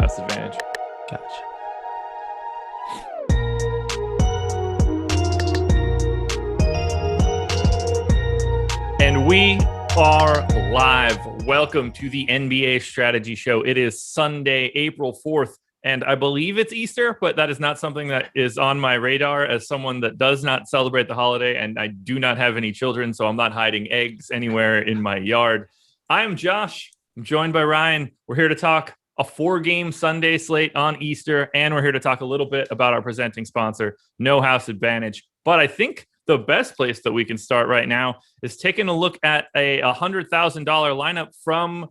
house advantage. Gotcha. And we are live. Welcome to the NBA Strategy Show. It is Sunday, April 4th, and I believe it's Easter, but that is not something that is on my radar as someone that does not celebrate the holiday, and I do not have any children, so I'm not hiding eggs anywhere in my yard. I am Josh. I'm joined by Ryan. We're here to talk a 4-game Sunday slate on Easter, and we're here to talk a little bit about our presenting sponsor, No House Advantage. But I think the best place that we can start right now is taking a look at a $100,000 lineup from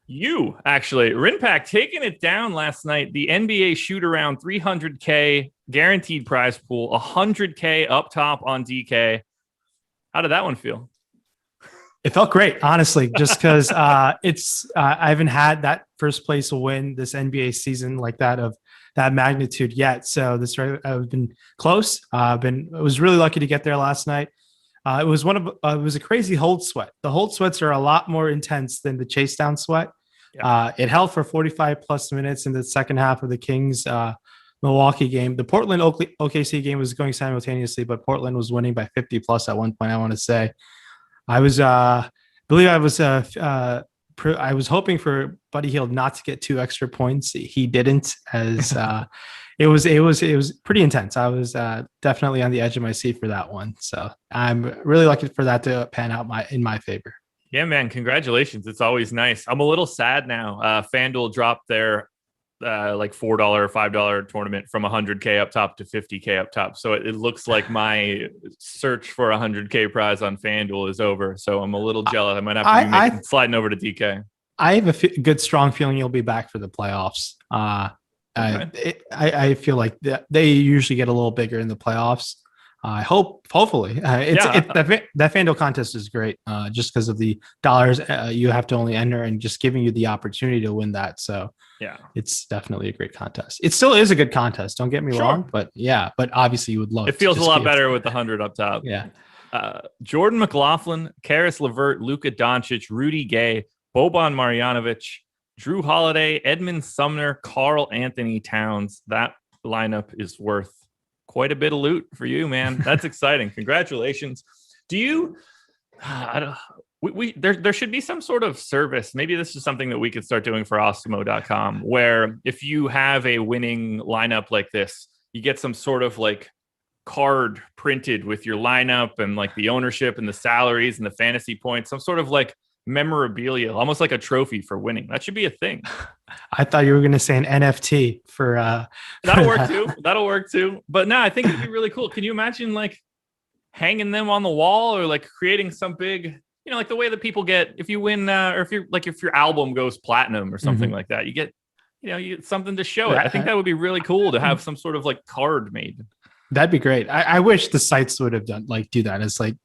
you, actually. Rinpack taking it down last night. The NBA shoot around 300K guaranteed prize pool, 100K up top on DK. How did that one feel? It felt great, honestly, just because I haven't had that first place win this NBA season like that of that magnitude yet. So I've been close. I was really lucky to get there last night. It was a crazy hold sweat. The hold sweats are a lot more intense than the chase down sweat. Yeah. It held for 45 plus minutes in the second half of the Kings Milwaukee game. The Portland OKC game was going simultaneously, but Portland was winning by 50 plus at one point. I want to say I was hoping for Buddy Hield not to get 2 extra points. He didn't, as it was pretty intense. I was definitely on the edge of my seat for that one. So I'm really lucky for that to pan out in my favor. Yeah, man. Congratulations. It's always nice. I'm a little sad now. FanDuel dropped their like $4 or $5 tournament from 100K up top to 50K up top. So it looks like my search for 100K prize on FanDuel is over. So I'm a little jealous. I might have to be sliding over to DK. I have a good, strong feeling you'll be back for the playoffs. Okay. I feel like they usually get a little bigger in the playoffs. Hopefully, that FanDuel contest is great just because of the dollars you have to only enter and just giving you the opportunity to win that. So yeah, it's definitely a great contest. It still is a good contest. Don't get me wrong, but obviously you would love. It feels a lot better with the 100 up top. Yeah. Jordan McLaughlin, Karis LeVert, Luka Doncic, Rudy Gay, Boban Marjanovic, Drew Holiday, Edmund Sumner, Karl Anthony Towns. That lineup is worth quite a bit of loot for you, man. That's exciting. Congratulations. Do you, there should be some sort of service. Maybe this is something that we could start doing for Awesemo.com, where if you have a winning lineup like this, you get some sort of like card printed with your lineup and like the ownership and the salaries and the fantasy points, some sort of like memorabilia, almost like a trophy for winning. That should be a thing. I thought you were going to say an NFT for that'll work too. But no, I think it'd be really cool. Can you imagine like hanging them on the wall or like creating some big, like the way that people get if you win or if your album goes platinum or something like that, you get something to show it. I think that would be really cool to have some sort of like card made. That'd be great. I wish the sites would have do that as like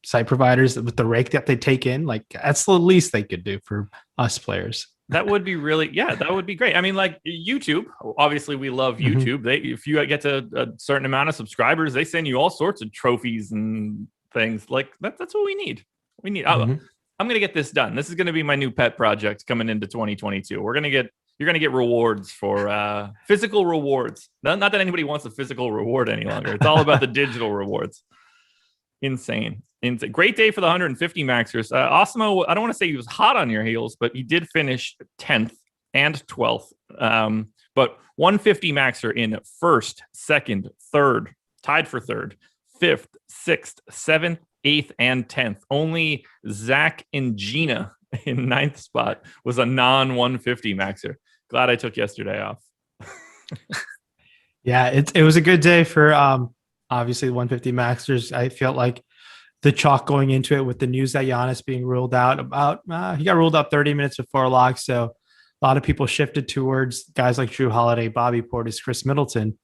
site providers with the rake that they take in. Like that's the least they could do for us players. That would be that would be great. I mean, like YouTube, obviously we love YouTube. If you get to a certain amount of subscribers, they send you all sorts of trophies and things like that. That's what we need. I'm going to get this done. This is going to be my new pet project coming into 2022. You're going to get rewards for physical rewards. Not that anybody wants a physical reward any longer. It's all about the digital rewards. Insane. Great day for the 150 maxers. Awesemo, I don't want to say he was hot on your heels, but he did finish 10th and 12th. But 150 maxer in first, second, third, tied for third, fifth, sixth, seventh, eighth, and 10th. Only Zach and Gina in ninth spot was a non-150 maxer. Glad I took yesterday off. Yeah, it was a good day for obviously 150 maxers. I felt like the chalk going into it with the news that Giannis being ruled out he got ruled out 30 minutes before lock. So a lot of people shifted towards guys like Drew Holiday, Bobby Portis, Chris Middleton.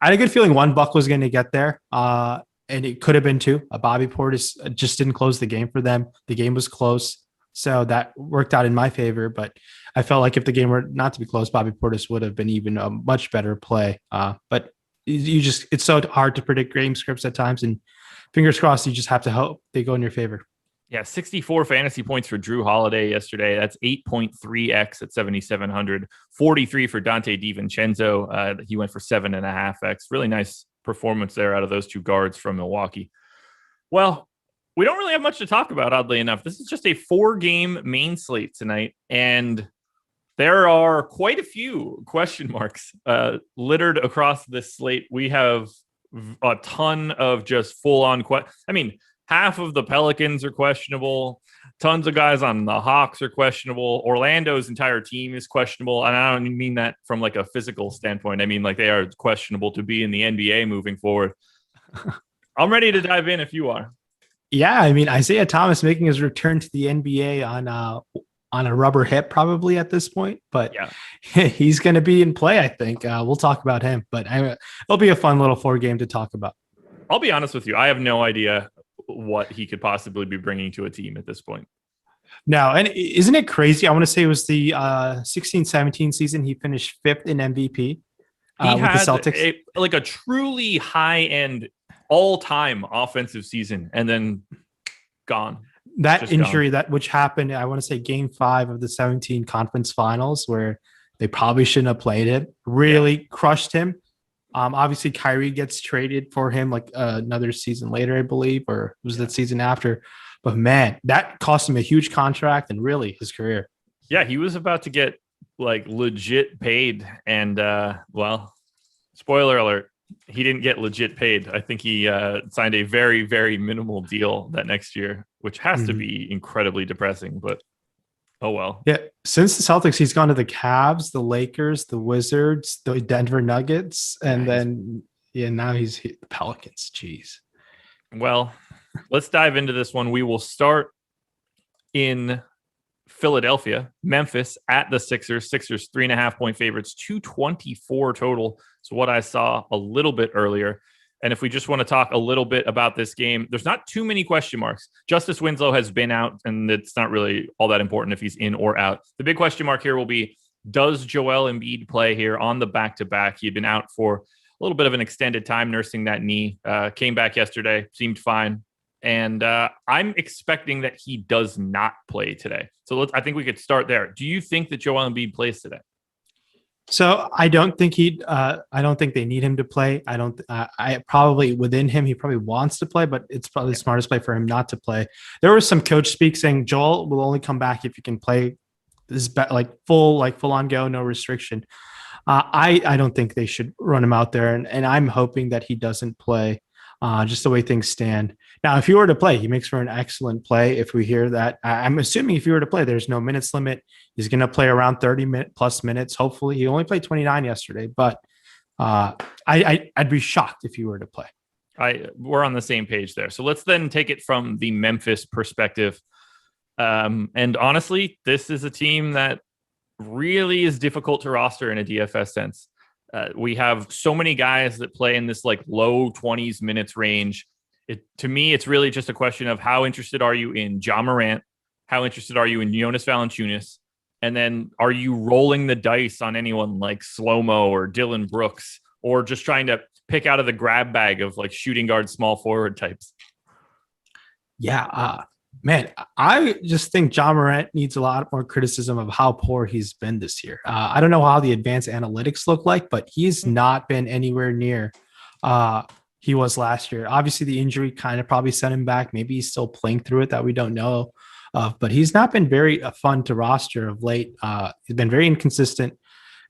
I had a good feeling $1 was going to get there. And it could have been 2. Bobby Portis just didn't close the game for them. The game was close. So that worked out in my favor, but I felt like if the game were not to be close, Bobby Portis would have been even a much better play. But it's so hard to predict game scripts at times, and fingers crossed, you just have to hope they go in your favor. Yeah, 64 fantasy points for Drew Holiday yesterday. That's 8.3x at 7,700. 43 for Dante DiVincenzo. He went for 7.5x. Really nice performance there out of those two guards from Milwaukee. Well, we don't really have much to talk about, oddly enough. This is just a 4-game main slate tonight, and there are quite a few question marks littered across this slate. We have a ton of just full-on half of the Pelicans are questionable. Tons of guys on the Hawks are questionable. Orlando's entire team is questionable. And I don't mean that from like a physical standpoint. I mean, like, they are questionable to be in the NBA moving forward. I'm ready to dive in if you are. Yeah, I mean, Isaiah Thomas making his return to the NBA on a rubber hip probably at this point, but yeah, he's going to be in play, I think. We'll talk about him, but it'll be a fun little 4-game to talk about. I'll be honest with you. I have no idea what he could possibly be bringing to a team at this point. No, and isn't it crazy? I want to say it was the 16-17 season. He finished 5th in MVP. He had with the Celtics. a truly high-end all-time offensive season, and then gone. That injury which happened, I want to say game 5 of the 17 conference finals, where they probably shouldn't have played it, really crushed him. Obviously Kyrie gets traded for him like another season later, I believe, or was that season after? But man, that cost him a huge contract and really his career. Yeah, he was about to get like legit paid, and spoiler alert, he didn't get legit paid. I think he signed a very, very minimal deal that next year, which has to be incredibly depressing, but oh well. Yeah, since the Celtics, he's gone to the Cavs, the Lakers, the Wizards, the Denver Nuggets, and now he's the Pelicans. Jeez. Well, let's dive into this one. We will start in Philadelphia, Memphis at the Sixers. Sixers 3.5-point favorites, 224 total. So what I saw a little bit earlier. And if we just want to talk a little bit about this game, there's not too many question marks. Justice Winslow has been out, and it's not really all that important if he's in or out. The big question mark here will be, does Joel Embiid play here on the back-to-back? He had been out for a little bit of an extended time nursing that knee. Came back yesterday, seemed fine. And I'm expecting that he does not play today. So I think we could start there. Do you think that Joel Embiid plays today? So I don't think I don't think they need him to play. I probably within him, he probably wants to play, but it's probably the smartest play for him not to play. There was some coach speak saying Joel will only come back if you can play this full on go, no restriction. I don't think they should run him out there. And I'm hoping that he doesn't play just the way things stand. Now, if he were to play, he makes for an excellent play. If we hear that, I'm assuming if he were to play, there's no minutes limit. He's going to play around 30 plus minutes. Hopefully he only played 29 yesterday, but I'd be shocked if he were to play. We're on the same page there. So let's then take it from the Memphis perspective. And honestly, this is a team that really is difficult to roster in a DFS sense. We have so many guys that play in this like low 20s minutes range. To me, it's really just a question of how interested are you in Ja Morant? How interested are you in Jonas Valanciunas? And then are you rolling the dice on anyone like Slow-Mo or Dylan Brooks, or just trying to pick out of the grab bag of like shooting guard, small forward types? Yeah, man, I just think Ja Morant needs a lot more criticism of how poor he's been this year. I don't know how the advanced analytics look like, but he's not been anywhere near he was last year. Obviously, the injury kind of probably set him back. Maybe he's still playing through it that we don't know of, but he's not been very fun to roster of late. He's been very inconsistent.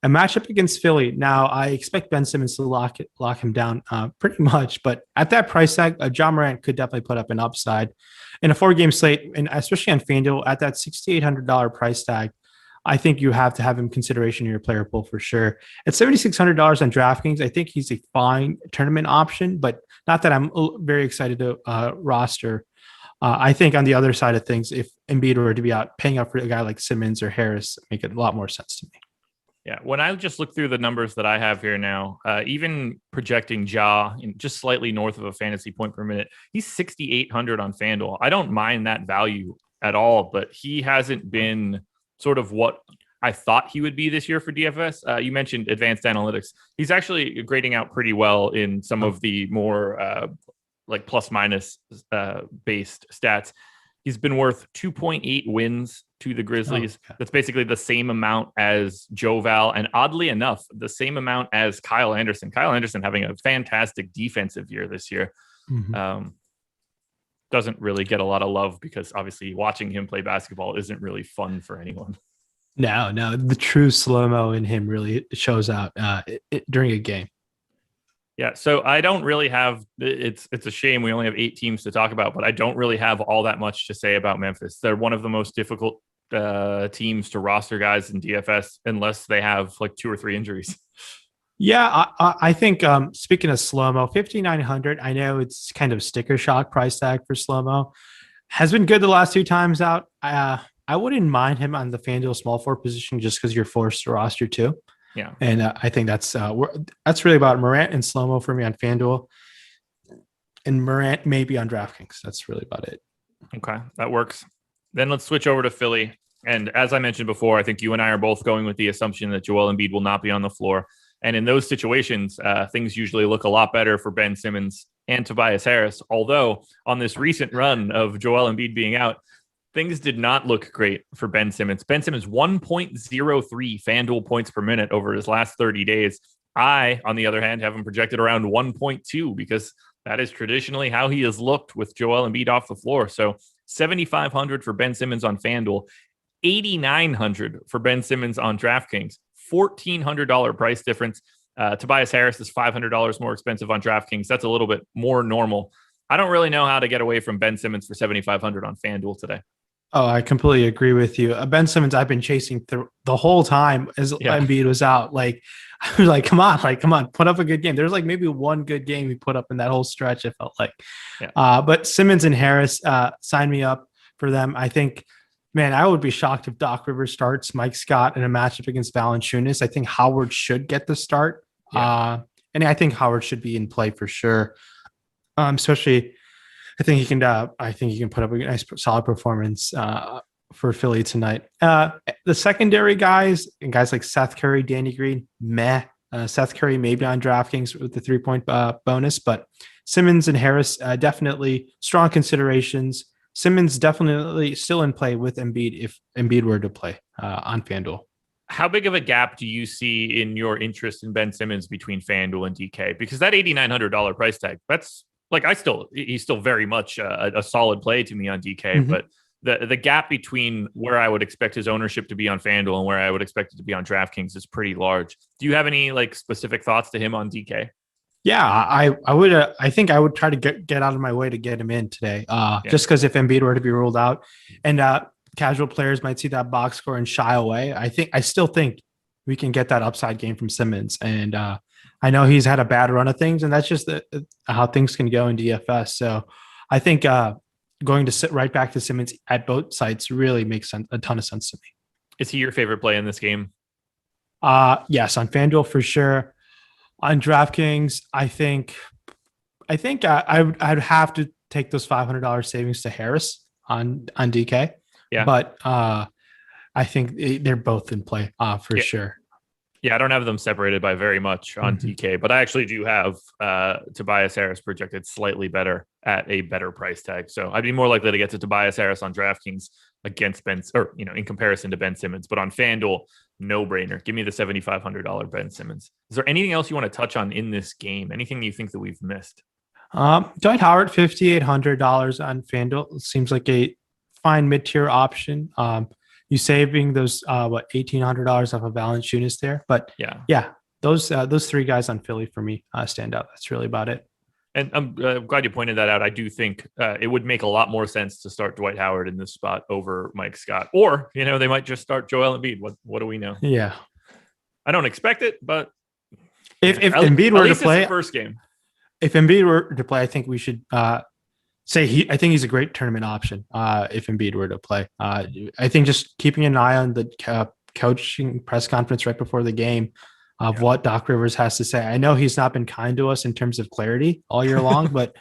A matchup against Philly. Now, I expect Ben Simmons to lock him down pretty much, but at that price tag, Ja Morant could definitely put up an upside. In a 4-game slate, and especially on FanDuel, at that $6,800 price tag, I think you have to have him consideration in your player pool for sure. At $7,600 on DraftKings, I think he's a fine tournament option, but not that I'm very excited to roster. I think on the other side of things, if Embiid were to be out, paying up for a guy like Simmons or Harris make it a lot more sense to me. Yeah, when I just look through the numbers that I have here now, even projecting Ja just slightly north of a fantasy point per minute, he's 6,800 on FanDuel. I don't mind that value at all, but he hasn't been sort of what I thought he would be this year for DFS. You mentioned advanced analytics. He's actually grading out pretty well in some of the more like plus minus based stats. He's been worth 2.8 wins to the Grizzlies. Oh, okay. That's basically the same amount as Joe Val, and oddly enough, the same amount as Kyle Anderson. Kyle Anderson having a fantastic defensive year this year. Doesn't really get a lot of love because obviously watching him play basketball isn't really fun for anyone. No, the true slow-mo in him really shows out during a game. Yeah, so I don't really have. It's a shame we only have 8 teams to talk about, but I don't really have all that much to say about Memphis. They're one of the most difficult teams to roster guys in DFS unless they have like 2 or 3 injuries. Yeah, I think speaking of slow-mo, 5,900. I know it's kind of sticker shock price tag for slow-mo. Has been good the last 2 times out. I wouldn't mind him on the FanDuel small forward position just because you're forced to roster 2. Yeah. And I think that's really about Morant and slow-mo for me on FanDuel. And Morant maybe on DraftKings. That's really about it. Okay, that works. Then let's switch over to Philly. And as I mentioned before, I think you and I are both going with the assumption that Joel Embiid will not be on the floor. And in those situations, things usually look a lot better for Ben Simmons and Tobias Harris. Although on this recent run of Joel Embiid being out, things did not look great for Ben Simmons. Ben Simmons, 1.03 FanDuel points per minute over his last 30 days. I, on the other hand, have him projected around 1.2 because that is traditionally how he has looked with Joel Embiid off the floor. So 7,500 for Ben Simmons on FanDuel, 8,900 for Ben Simmons on DraftKings, $1,400 price difference. Tobias Harris is $500 more expensive on DraftKings. That's a little bit more normal. I don't really know how to get away from Ben Simmons for 7,500 on FanDuel today. Oh, I completely agree with you. Ben Simmons, I've been chasing through the whole time as Embiid was out. Like, I was like, come on, put up a good game. There's like maybe one good game he put up in that whole stretch, it felt like. Yeah. But Simmons and Harris signed me up for them. I think, man, I would be shocked if Doc Rivers starts Mike Scott in a matchup against Valanciunas. I think Howard should get the start. Yeah. And I think Howard should be in play for sure. Especially I think he can put up a nice solid performance for Philly tonight. The secondary guys and guys like Seth Curry, Danny Green, meh. Seth Curry maybe on DraftKings with the 3-point bonus, but Simmons and Harris definitely strong considerations. Simmons definitely still in play with Embiid if Embiid were to play on FanDuel. How big of a gap do you see in your interest in Ben Simmons between FanDuel and DK? Because that $8,900 price tag, that's like he's still very much a solid play to me on DK, but the gap between where I would expect his ownership to be on FanDuel and where I would expect it to be on DraftKings is pretty large. Do you have any like specific thoughts to him on DK? Yeah, I would. I think I would try to get out of my way to get him in today. Just because if Embiid were to be ruled out, and casual players might see that box score and shy away, I still think we can get that upside game from Simmons. And I know he's had a bad run of things, and that's just how things can go in DFS. So I think going to sit right back to Simmons at both sites really makes a ton of sense to me. Is he your favorite play in this game? Yes, on FanDuel for sure. On DraftKings, I think I'd have to take those $500 savings to Harris on DK. Yeah, but I think they're both in play for sure. Yeah, I don't have them separated by very much on DK, but I actually do have Tobias Harris projected slightly better at a better price tag. So I'd be more likely to get to Tobias Harris on DraftKings against in comparison to Ben Simmons. But on FanDuel, no brainer. Give me the $7,500 Ben Simmons. Is there anything else you want to touch on in this game? Anything you think that we've missed? Dwight Howard, $5,800 on FanDuel. Seems like a fine mid-tier option. You saving those $1,800 off of Valanciunas there, but yeah, those 3 guys on Philly for me stand out. That's really about it. And I'm glad you pointed that out. I do think it would make a lot more sense to start Dwight Howard in this spot over Mike Scott, or they might just start Joel Embiid. What do we know? Yeah, I don't expect it, but if Embiid were to play first game, if Embiid were to play, I think we should say I think he's a great tournament option if Embiid were to play. I think just keeping an eye on the coaching press conference right before the game of what Doc Rivers has to say. I know he's not been kind to us in terms of clarity all year long, but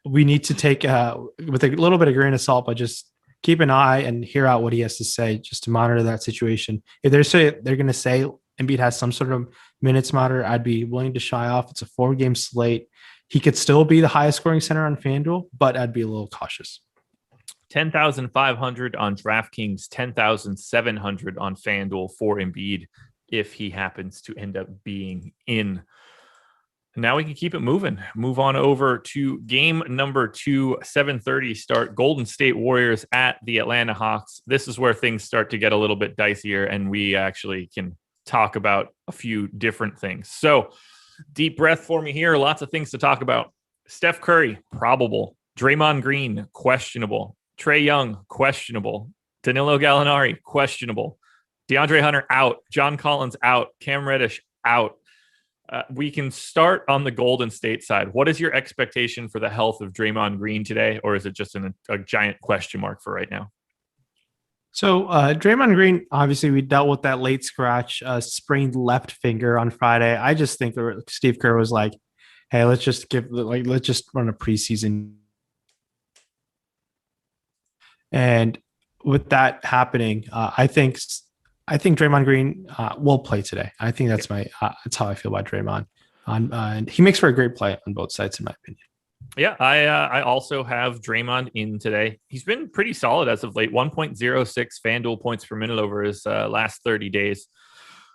we need to take with a little bit of grain of salt, but just keep an eye and hear out what he has to say just to monitor that situation. If they're going to say Embiid has some sort of minutes monitor, I'd be willing to shy off. It's a 4-game slate. He could still be the highest scoring center on FanDuel, but I'd be a little cautious. 10,500 on DraftKings, 10,700 on FanDuel for Embiid if he happens to end up being in. Now we can keep it moving. Move on over to game number 2, 7:30 start. Golden State Warriors at the Atlanta Hawks. This is where things start to get a little bit dicier, and we actually can talk about a few different things. So deep breath for me here. Lots of things to talk about. Steph Curry, probable. Draymond Green, questionable. Trae Young, questionable. Danilo Gallinari, questionable. DeAndre Hunter, out. John Collins, out. Cam Reddish, out. We can start on the Golden State side. What is your expectation for the health of Draymond Green today, or is it just a giant question mark for right now? So Draymond Green, obviously we dealt with that late scratch, sprained left finger on Friday. I just think that Steve Kerr was like, hey, let's just run a preseason. And with that happening, I think Draymond Green will play today. I think that's that's how I feel about Draymond. And he makes for a great play on both sides, in my opinion. Yeah, I also have Draymond in today. He's been pretty solid as of late. 1.06 FanDuel points per minute over his last 30 days.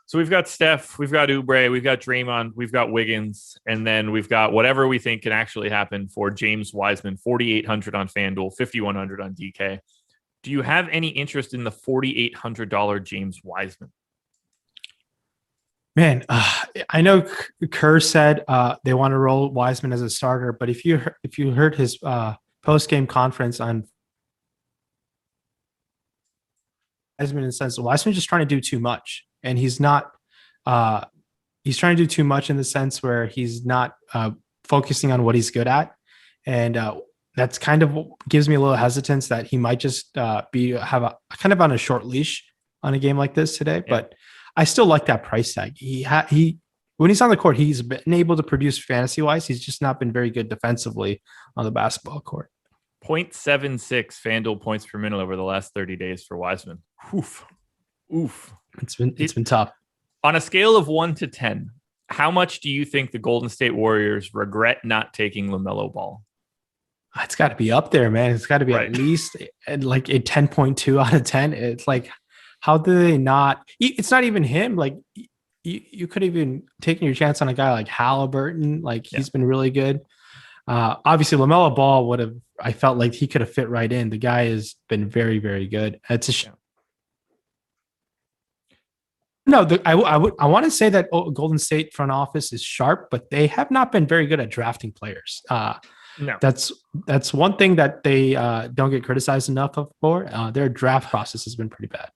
So we've got Steph, we've got Oubre, we've got Draymond, we've got Wiggins, and then we've got whatever we think can actually happen for James Wiseman. 4,800 on FanDuel, 5,100 on DK. Do you have any interest in the $4,800 James Wiseman? Man, I know Kerr said they want to roll Wiseman as a starter, but if you heard his post-game conference on Wiseman, in the sense Wiseman's just trying to do too much, and he's not. He's trying to do too much in the sense where he's not focusing on what he's good at, and that's kind of gives me a little hesitance that he might just have a kind of on a short leash on a game like this today, yeah. But I still like that price tag. He when he's on the court, he's been able to produce fantasy wise. He's just not been very good defensively on the basketball court. 0.76 FanDuel points per minute over the last 30 days for Wiseman. Oof. It's been tough. On a scale of 1 to 10, how much do you think the Golden State Warriors regret not taking LaMelo Ball? It's got to be up there, man. It's got to be at least like a 10.2 out of 10. It's like, how do they not? It's not even him. Like you could have even taken your chance on a guy like Halliburton. Like he's been really good. Obviously, LaMelo Ball I felt like he could have fit right in. The guy has been very, very good. It's a shame. No, I want to say that Golden State front office is sharp, but they have not been very good at drafting players. No, that's one thing that they don't get criticized enough for. Their draft process has been pretty bad.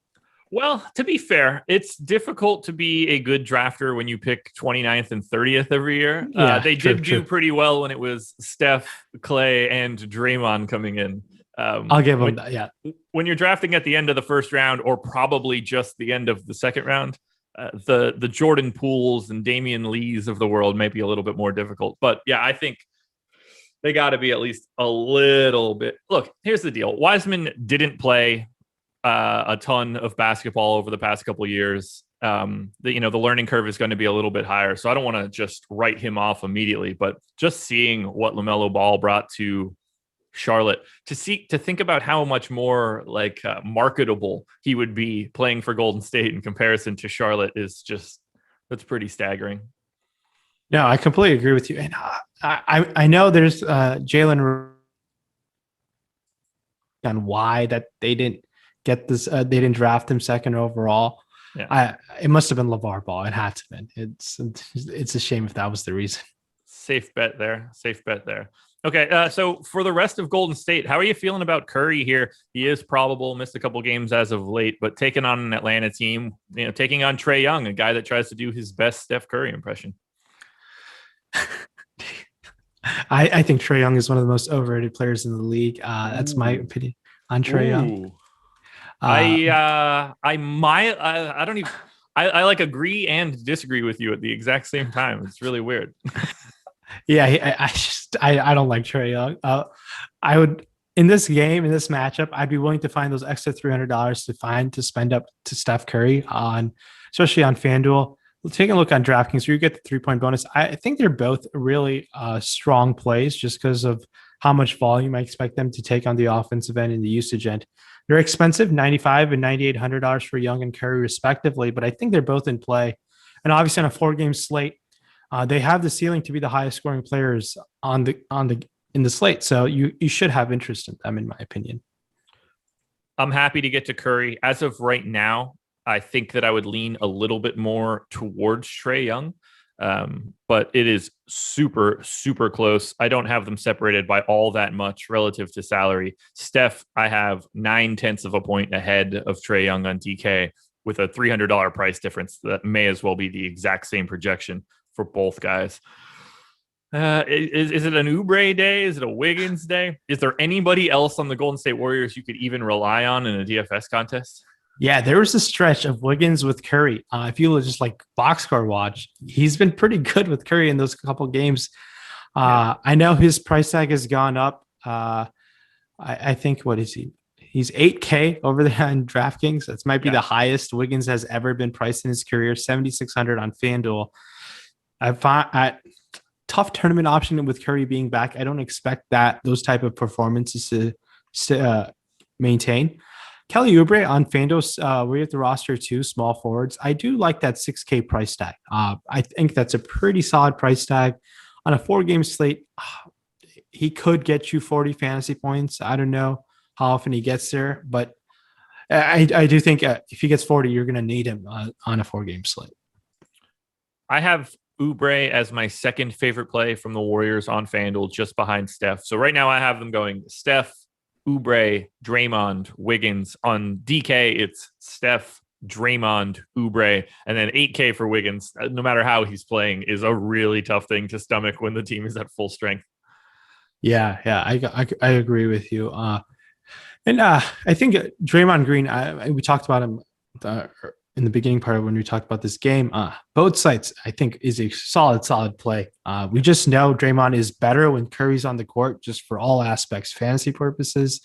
Well, to be fair, it's difficult to be a good drafter when you pick 29th and 30th every year. They did do pretty well when it was Steph, Clay, and Draymond coming in. I'll give them that, yeah. When you're drafting at the end of the first round or probably just the end of the second round, the Jordan Pooles and Damian Lees of the world may be a little bit more difficult. But yeah, I think they got to be at least a little bit. Look, here's the deal. Wiseman didn't play a ton of basketball over the past couple of years. The learning curve is going to be a little bit higher. So I don't want to just write him off immediately, but just seeing what LaMelo Ball brought to Charlotte, to think about how much more like marketable he would be playing for Golden State in comparison to Charlotte that's pretty staggering. No, I completely agree with you. And I know there's Jalen on why that they didn't get this. They didn't draft him second overall. Yeah. It must have been LeVar Ball. It had to have been. It's a shame if that was the reason. Safe bet there. Okay, so for the rest of Golden State, how are you feeling about Curry here? He is probable, missed a couple games as of late, but taking on an Atlanta team, taking on Trae Young, a guy that tries to do his best Steph Curry impression. I think Trae Young is one of the most overrated players in the league. That's my opinion on Trae Young. I like agree and disagree with you at the exact same time. It's really weird. Yeah, I don't like Trae Young. I would in this matchup, I'd be willing to find those extra $300 to spend up to Steph Curry especially on FanDuel. Take a look on DraftKings where you get the 3-point bonus. I think they're both really strong plays just because of how much volume I expect them to take on the offensive end and the usage end. They're expensive, $9,500 and $9,800 for Young and Curry respectively, but I think they're both in play. And obviously on a 4-game slate, they have the ceiling to be the highest scoring players in the slate. So you should have interest in them, in my opinion. I'm happy to get to Curry. As of right now, I think that I would lean a little bit more towards Trae Young. But it is super, super close. I don't have them separated by all that much relative to salary. Steph, I have 0.9 of a point ahead of Trae Young on DK with a $300 price difference that may as well be the exact same projection for both guys. Is it an Oubre day? Is it a Wiggins day? Is there anybody else on the Golden State Warriors you could even rely on in a DFS contest? Yeah, there was a stretch of Wiggins with Curry. If you just like box score watch, he's been pretty good with Curry in those couple games. I know his price tag has gone up. I think, what is he? He's $8K over there on DraftKings. That might be the highest Wiggins has ever been priced in his career. 7,600 on FanDuel. I find tough tournament option with Curry being back. I don't expect those type of performances to maintain. Kelly Oubre on FanDuel, we have the roster 2 small forwards. I do like that 6K price tag. I think that's a pretty solid price tag on a 4-game slate. He could get you 40 fantasy points. I don't know how often he gets there, but I do think if he gets 40, you're going to need him on a 4-game slate. I have Oubre as my second favorite play from the Warriors on FanDuel, just behind Steph. So right now I have them going Steph, Oubre, Draymond, Wiggins. On DK, it's Steph, Draymond, Oubre, and then 8K for Wiggins. No matter how he's playing is a really tough thing to stomach when the team is at full strength. Yeah, I agree with you. And I think Draymond Green, we talked about him in the beginning part of when we talked about this game. Both sides, I think, is a solid play. We just know Draymond is better when Curry's on the court, just for all aspects, fantasy purposes,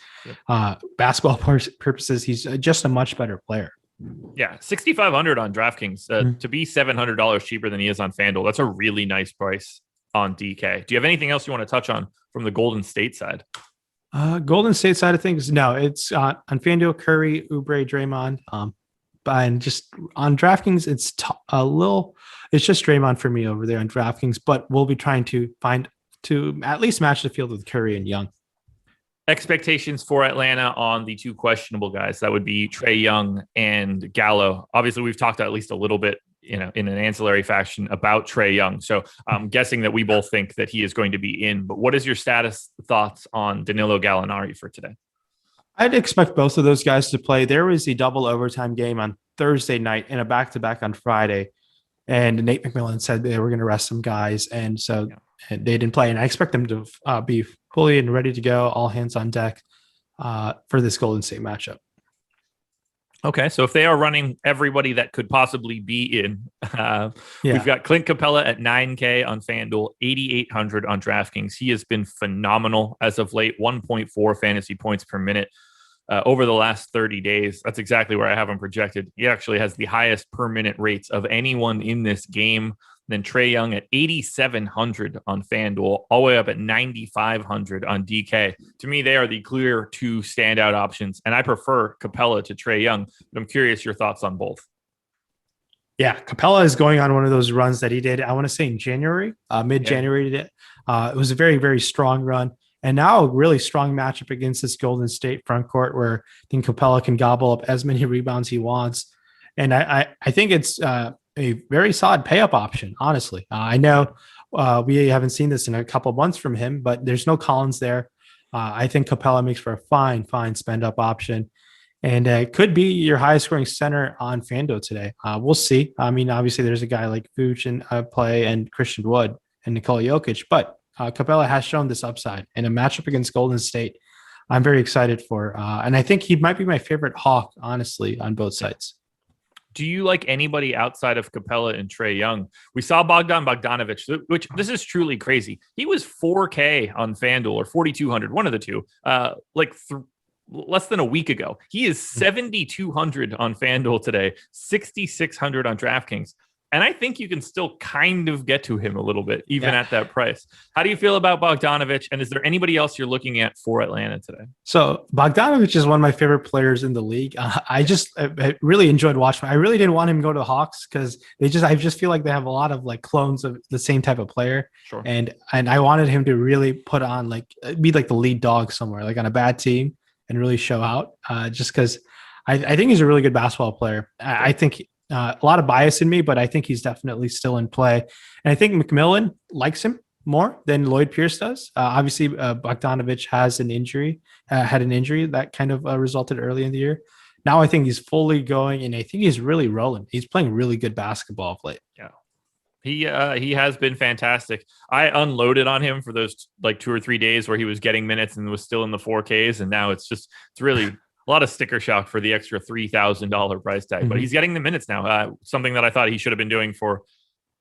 basketball purposes. He's just a much better player. Yeah, 6,500 on DraftKings to be $700 cheaper than he is on FanDuel. That's a really nice price on DK. Do you have anything else you want to touch on from the Golden State side? Golden State side of things, no. It's on FanDuel, Curry, Oubre, Draymond. And just on DraftKings, it's just Draymond for me over there on DraftKings, but we'll be trying to at least match the field with Curry and Young. Expectations for Atlanta on the 2 questionable guys. That would be Trae Young and Gallo. Obviously, we've talked at least a little bit, in an ancillary fashion about Trae Young. So I'm guessing that we both think that he is going to be in, but what is your thoughts on Danilo Gallinari for today? I'd expect both of those guys to play. There was a double overtime game on Thursday night and a back-to-back on Friday. And Nate McMillan said they were going to rest some guys. And so they didn't play. And I expect them to be fully and ready to go, all hands on deck for this Golden State matchup. Okay, so if they are running everybody that could possibly be in, we've got Clint Capella at 9K on FanDuel, 8,800 on DraftKings. He has been phenomenal as of late, 1.4 fantasy points per minute over the last 30 days. That's exactly where I have him projected. He actually has the highest per minute rates of anyone in this game. Then Trae Young at 8,700 on FanDuel, all the way up at 9,500 on DK. To me, they are the clear 2 standout options, and I prefer Capella to Trae Young, but I'm curious your thoughts on both. Yeah, Capella is going on one of those runs that he did, I want to say in January, mid-January. It was a very, very strong run, and now a really strong matchup against this Golden State front court where I think Capella can gobble up as many rebounds he wants. And I think it's a very solid pay-up option, honestly. I know we haven't seen this in a couple months from him, but there's no Collins there. I think Capella makes for a fine spend-up option. And it could be your highest scoring center on FanDuel today. We'll see. I mean, obviously, there's a guy like Vooch and play and Christian Wood and Nikola Jokic, but Capella has shown this upside in a matchup against Golden State. I'm very excited for, and I think he might be my favorite Hawk, honestly, on both sides. Do you like anybody outside of Capella and Trae Young? We saw Bogdan Bogdanovic, which this is truly crazy. He was 4K on FanDuel or 4,200, one of the two, less than a week ago. He is 7,200 on FanDuel today, 6,600 on DraftKings. And I think you can still kind of get to him a little bit, even at that price. How do you feel about Bogdanovic? And is there anybody else you're looking at for Atlanta today? So Bogdanovic is one of my favorite players in the league. I really enjoyed watching. I really didn't want him to go to Hawks because I just feel like they have a lot of like clones of the same type of player. Sure. And I wanted him to really put on like be like the lead dog somewhere, like on a bad team, and really show out. Just because I think he's a really good basketball player. I think a lot of bias in me, but I think he's definitely still in play. And I think McMillan likes him more than Lloyd Pierce does. Obviously, Bogdanovic had an injury that kind of resulted early in the year. Now I think he's fully going, and I think he's really rolling. He's playing really good basketball of late. Yeah. He has been fantastic. I unloaded on him for those like 2 or 3 days where he was getting minutes and was still in the 4Ks, and now it's really a lot of sticker shock for the extra $3,000 price tag. But he's getting the minutes now. Something that I thought he should have been doing for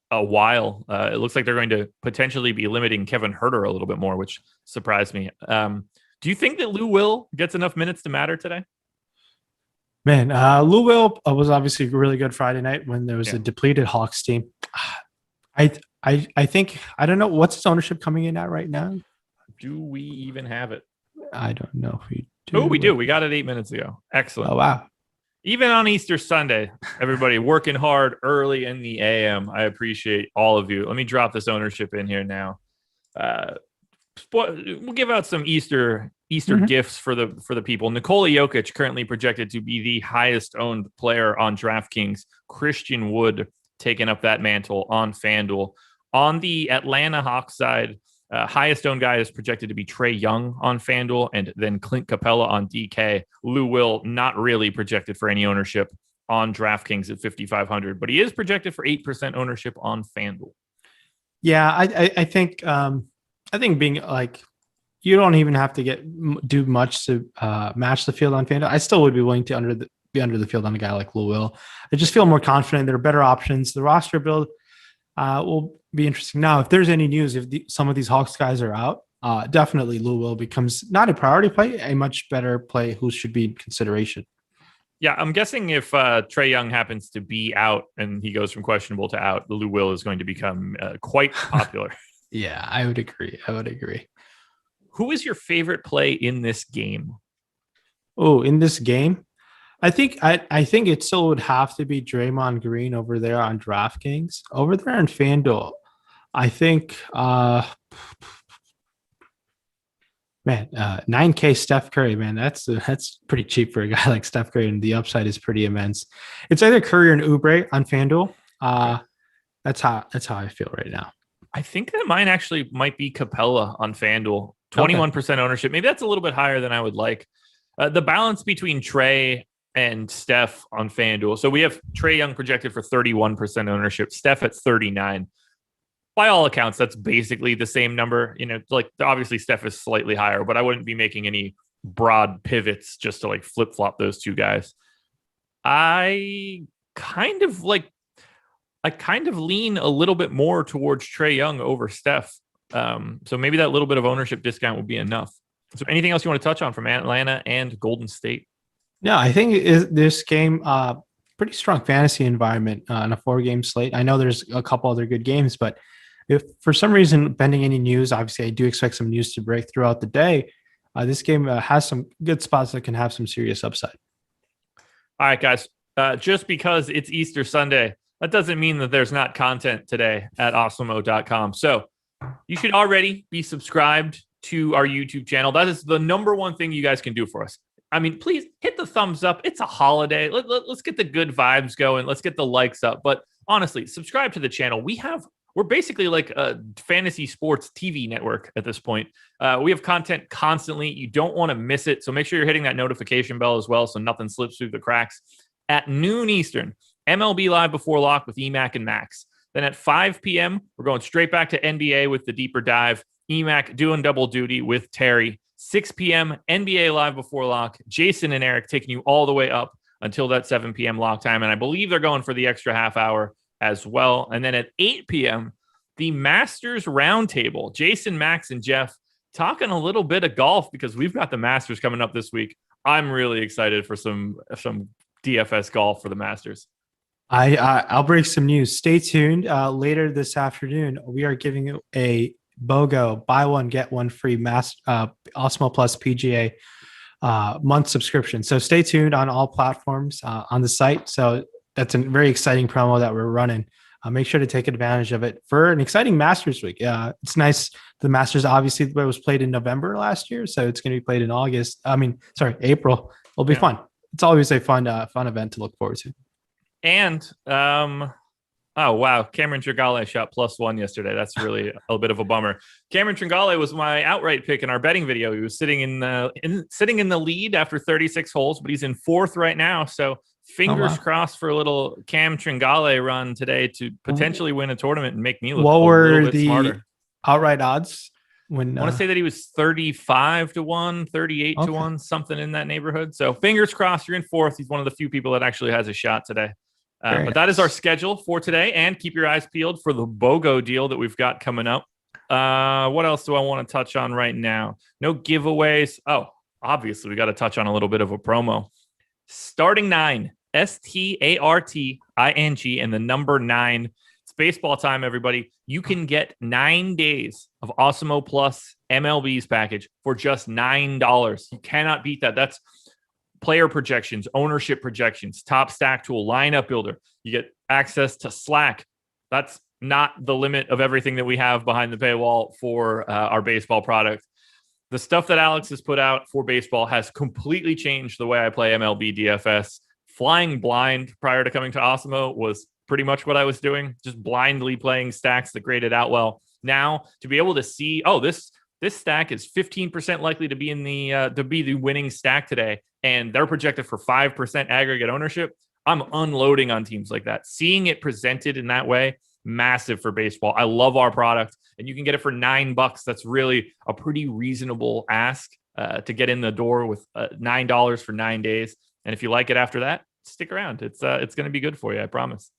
a while. It looks like they're going to potentially be limiting Kevin Huerter a little bit more, which surprised me. Do you think that Lou Will gets enough minutes to matter today? Man, Lou Will was obviously really good Friday night when there was a depleted Hawks team. I think I don't know what's his ownership coming in at right now. Do we even have it? I don't know if we do. Oh, we do. We got it 8 minutes ago. Excellent. Oh wow. Even on Easter Sunday, everybody working hard early in the AM. I appreciate all of you. Let me drop this ownership in here now. We'll give out some Easter gifts for the people. Nikola Jokic currently projected to be the highest owned player on DraftKings. Christian Wood taking up that mantle on FanDuel. On the Atlanta Hawks side, highest owned guy is projected to be Trae Young on FanDuel, and then Clint Capella on DK. Lou Will not really projected for any ownership on DraftKings at 5,500, but he is projected for 8% ownership on FanDuel. Yeah, I think being like you don't even have to do much to match the field on FanDuel. I still would be willing to be under the field on a guy like Lou Will. I just feel more confident. There are better options. The roster build will be interesting. Now, if there's any news, if some of these Hawks guys are out, definitely Lou Will becomes not a priority play, a much better play who should be in consideration. Yeah, I'm guessing if Trae Young happens to be out and he goes from questionable to out, Lou Will is going to become quite popular. Yeah, I would agree. Who is your favorite play in this game? Oh, in this game? I think it still would have to be Draymond Green over there on DraftKings. Over there on FanDuel, I think 9K Steph Curry, man, that's pretty cheap for a guy like Steph Curry, and the upside is pretty immense. It's either Curry or Oubre on FanDuel. That's how I feel right now. I think that mine actually might be Capella on FanDuel. 21% ownership. Maybe that's a little bit higher than I would like. The balance between Trae and Steph on FanDuel. So we have Trae Young projected for 31% ownership, Steph at 39. By all accounts, that's basically the same number. Like obviously Steph is slightly higher, but I wouldn't be making any broad pivots just to like flip-flop those two guys. I kind of lean a little bit more towards Trae Young over Steph. So maybe that little bit of ownership discount would be enough. So anything else you want to touch on from Atlanta and Golden State? Yeah, I think this game, pretty strong fantasy environment on a 4-game slate. I know there's a couple other good games, but if for some reason, pending any news, obviously I do expect some news to break throughout the day. This game has some good spots that can have some serious upside. All right, guys. Just because it's Easter Sunday, that doesn't mean that there's not content today at awesemo.com. So you should already be subscribed to our YouTube channel. That is the number one thing you guys can do for us. I mean, please hit the thumbs up. It's a holiday. Let's get the good vibes going. Let's get the likes up. But honestly, subscribe to the channel. We're basically like a fantasy sports TV network at this point. We have content constantly. You don't want to miss it. So make sure you're hitting that notification bell as well so nothing slips through the cracks. At noon Eastern, MLB Live Before Lock with EMAC and Max. Then at 5 p.m., we're going straight back to NBA with the deeper dive. EMAC doing double duty with Terry. 6 p.m., NBA Live Before Lock. Jason and Eric taking you all the way up until that 7 p.m. lock time. And I believe they're going for the extra half hour as well. And then at 8 p.m., the Masters Roundtable. Jason, Max, and Jeff talking a little bit of golf because we've got the Masters coming up this week. I'm really excited for some DFS golf for the Masters. I'll break some news. Stay tuned. Later this afternoon, we are giving a BOGO buy one get one free Awesemo Plus PGA month subscription. So stay tuned on all platforms on the site. So that's a very exciting promo that we're running. Make sure to take advantage of it for an exciting Masters week. It's nice. The Masters obviously was played in November last year, so it's going to be played in April. It'll be fun. It's always a fun event to look forward to. And oh wow, Cameron Tringale shot +1 yesterday. That's really a bit of a bummer. Cameron Tringale was my outright pick in our betting video. He was sitting in the lead after 36 holes, but he's in 4th right now. So fingers crossed for a little Cam Tringale run today to potentially win a tournament and make me look a little bit smarter. Outright odds? I want to say that he was 35 to 1, 38 to 1, something in that neighborhood. So fingers crossed, you're in 4th. He's one of the few people that actually has a shot today. But that is our schedule for today. And keep your eyes peeled for the BOGO deal that we've got coming up. What else do I want to touch on right now? No giveaways. Oh, obviously, we got to touch on a little bit of a promo. Starting 9, STARTING, and the number 9. It's baseball time, everybody. You can get 9 days of Awesemo Plus MLB's package for just $9. You cannot beat that. That's player projections, ownership projections, top stack tool, lineup builder. You get access to Slack. That's not the limit of everything that we have behind the paywall for our baseball product. The stuff that Alex has put out for baseball has completely changed the way I play MLB DFS. Flying blind prior to coming to Awesemo was pretty much what I was doing, just blindly playing stacks that graded out well. Now to be able to see, this stack is 15% likely to be in the winning stack today, and they're projected for 5% aggregate ownership. I'm unloading on teams like that. Seeing it presented in that way, massive for baseball. I love our product, and you can get it for $9. That's really a pretty reasonable ask to get in the door with $9 for 9 days. And if you like it after that, stick around. It's going to be good for you, I promise.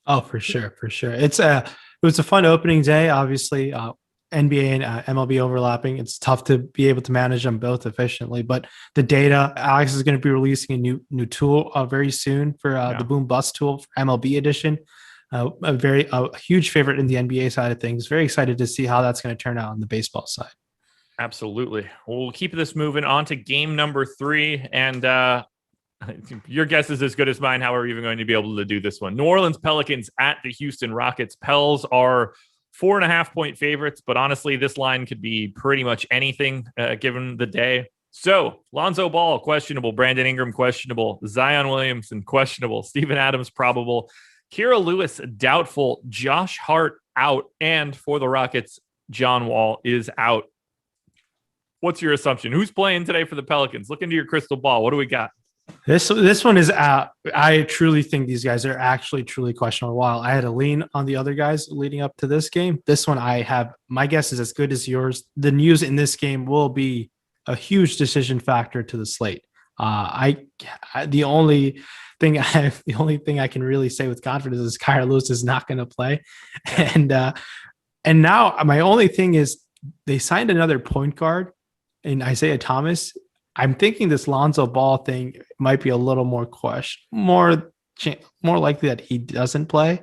Oh, for sure. It was a fun opening day. Obviously, NBA and MLB overlapping. It's tough to be able to manage them both efficiently, but the data, Alex is going to be releasing a new tool very soon for the Boom Bust tool for MLB edition. A huge favorite in the NBA side of things. Very excited to see how that's going to turn out on the baseball side. Absolutely. We'll keep this moving on to game number 3. And your guess is as good as mine how we're even going to be able to do this one. New Orleans Pelicans at the Houston Rockets. Pels are 4.5-point favorites, but honestly, this line could be pretty much anything given the day. So Lonzo Ball, questionable. Brandon Ingram, questionable. Zion Williamson, questionable. Steven Adams, probable. Kira Lewis, doubtful. Josh Hart, out. And for the Rockets, John Wall is out. What's your assumption? Who's playing today for the Pelicans? Look into your crystal ball. What do we got? This one is I truly think these guys are actually truly questionable. While I had a lean on the other guys leading up to this game, this one my guess is as good as yours. The news in this game will be a huge decision factor to the slate. The only thing I can really say with confidence is Kira Lewis is not going to play, and now my only thing is they signed another point guard in Isaiah Thomas. I'm thinking this Lonzo Ball thing might be a little more more likely that he doesn't play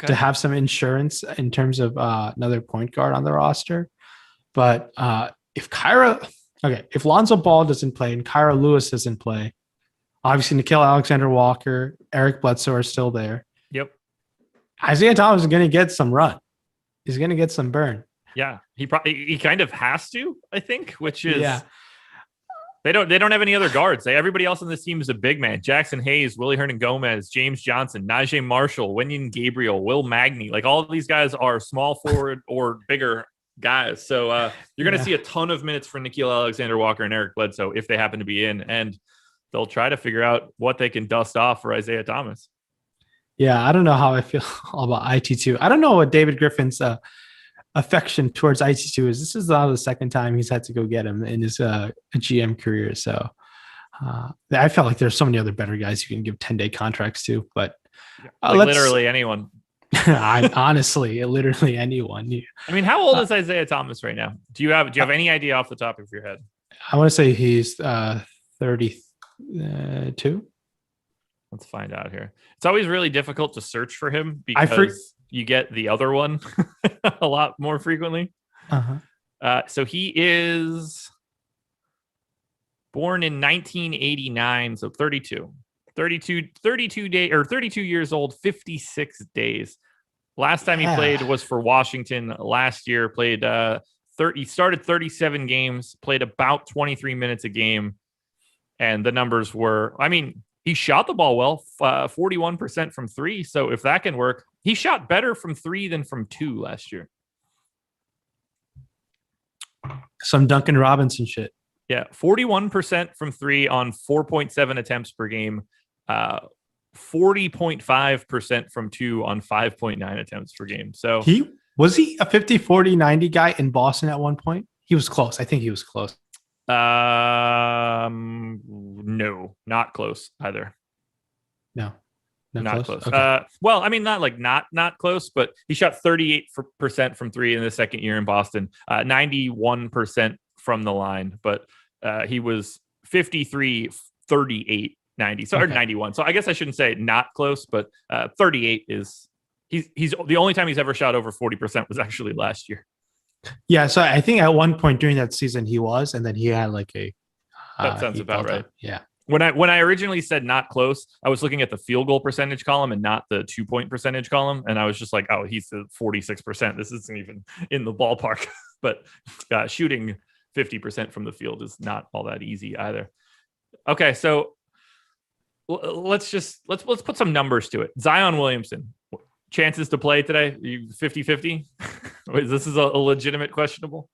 to have some insurance in terms of another point guard on the roster. But if Lonzo Ball doesn't play and Kira Lewis doesn't play, obviously Nickeil Alexander-Walker, Eric Bledsoe are still there. Yep. Isaiah Thomas is going to get some run. He's going to get some burn. Yeah, he kind of has to, I think, which is They don't have any other guards. Everybody else on this team is a big man. Jackson Hayes, Willie Hernan-Gomez, James Johnson, Najee Marshall, Wenyen Gabriel, Will Magny. Like all of these guys are small forward or bigger guys. So you're going to see a ton of minutes for Nickeil Alexander-Walker and Eric Bledsoe if they happen to be in, and they'll try to figure out what they can dust off for Isaiah Thomas. Yeah, I don't know how I feel all about IT2. I don't know what David Griffin's affection towards IT2 is. This is now the second time he's had to go get him in his GM career. So I felt like there's so many other better guys you can give 10-day contracts to, but literally anyone. Honestly, literally anyone. I mean, how old is Isaiah Thomas right now? Do you have any idea off the top of your head? I want to say he's 32. Let's find out here. It's always really difficult to search for him because you get the other one a lot more frequently. So he is born in 1989, so 32 years old, 56 days. Last time he played was for Washington last year. Played he started 37 games, played about 23 minutes a game, and the numbers were, I mean, he shot the ball well, 41% from three. So if that can work, he shot better from three than from two last year. Some Duncan Robinson shit. Yeah, 41% from three on 4.7 attempts per game. 40.5% from two on 5.9 attempts per game. So was he a 50, 40, 90 guy in Boston at one point? He was close. I think he was close. No, not close either. No, not close. Okay. Well, I mean, not close, but he shot 38% from three in the second year in Boston, 91% from the line, but he was 53, 38, 90, so or 91. So I guess I shouldn't say not close, but 38 is he's the only time he's ever shot over 40% was actually last year. Yeah, so I think at one point during that season he was, and then he had like a. That sounds about right. Yeah. When I originally said not close, I was looking at the field goal percentage column and not the 2-point percentage column, and I was just like, oh, he's the 46%. This isn't even in the ballpark. But shooting 50% from the field is not all that easy either. Okay, so let's put some numbers to it. Zion Williamson, chances to play today, 50-50? This is a legitimate questionable?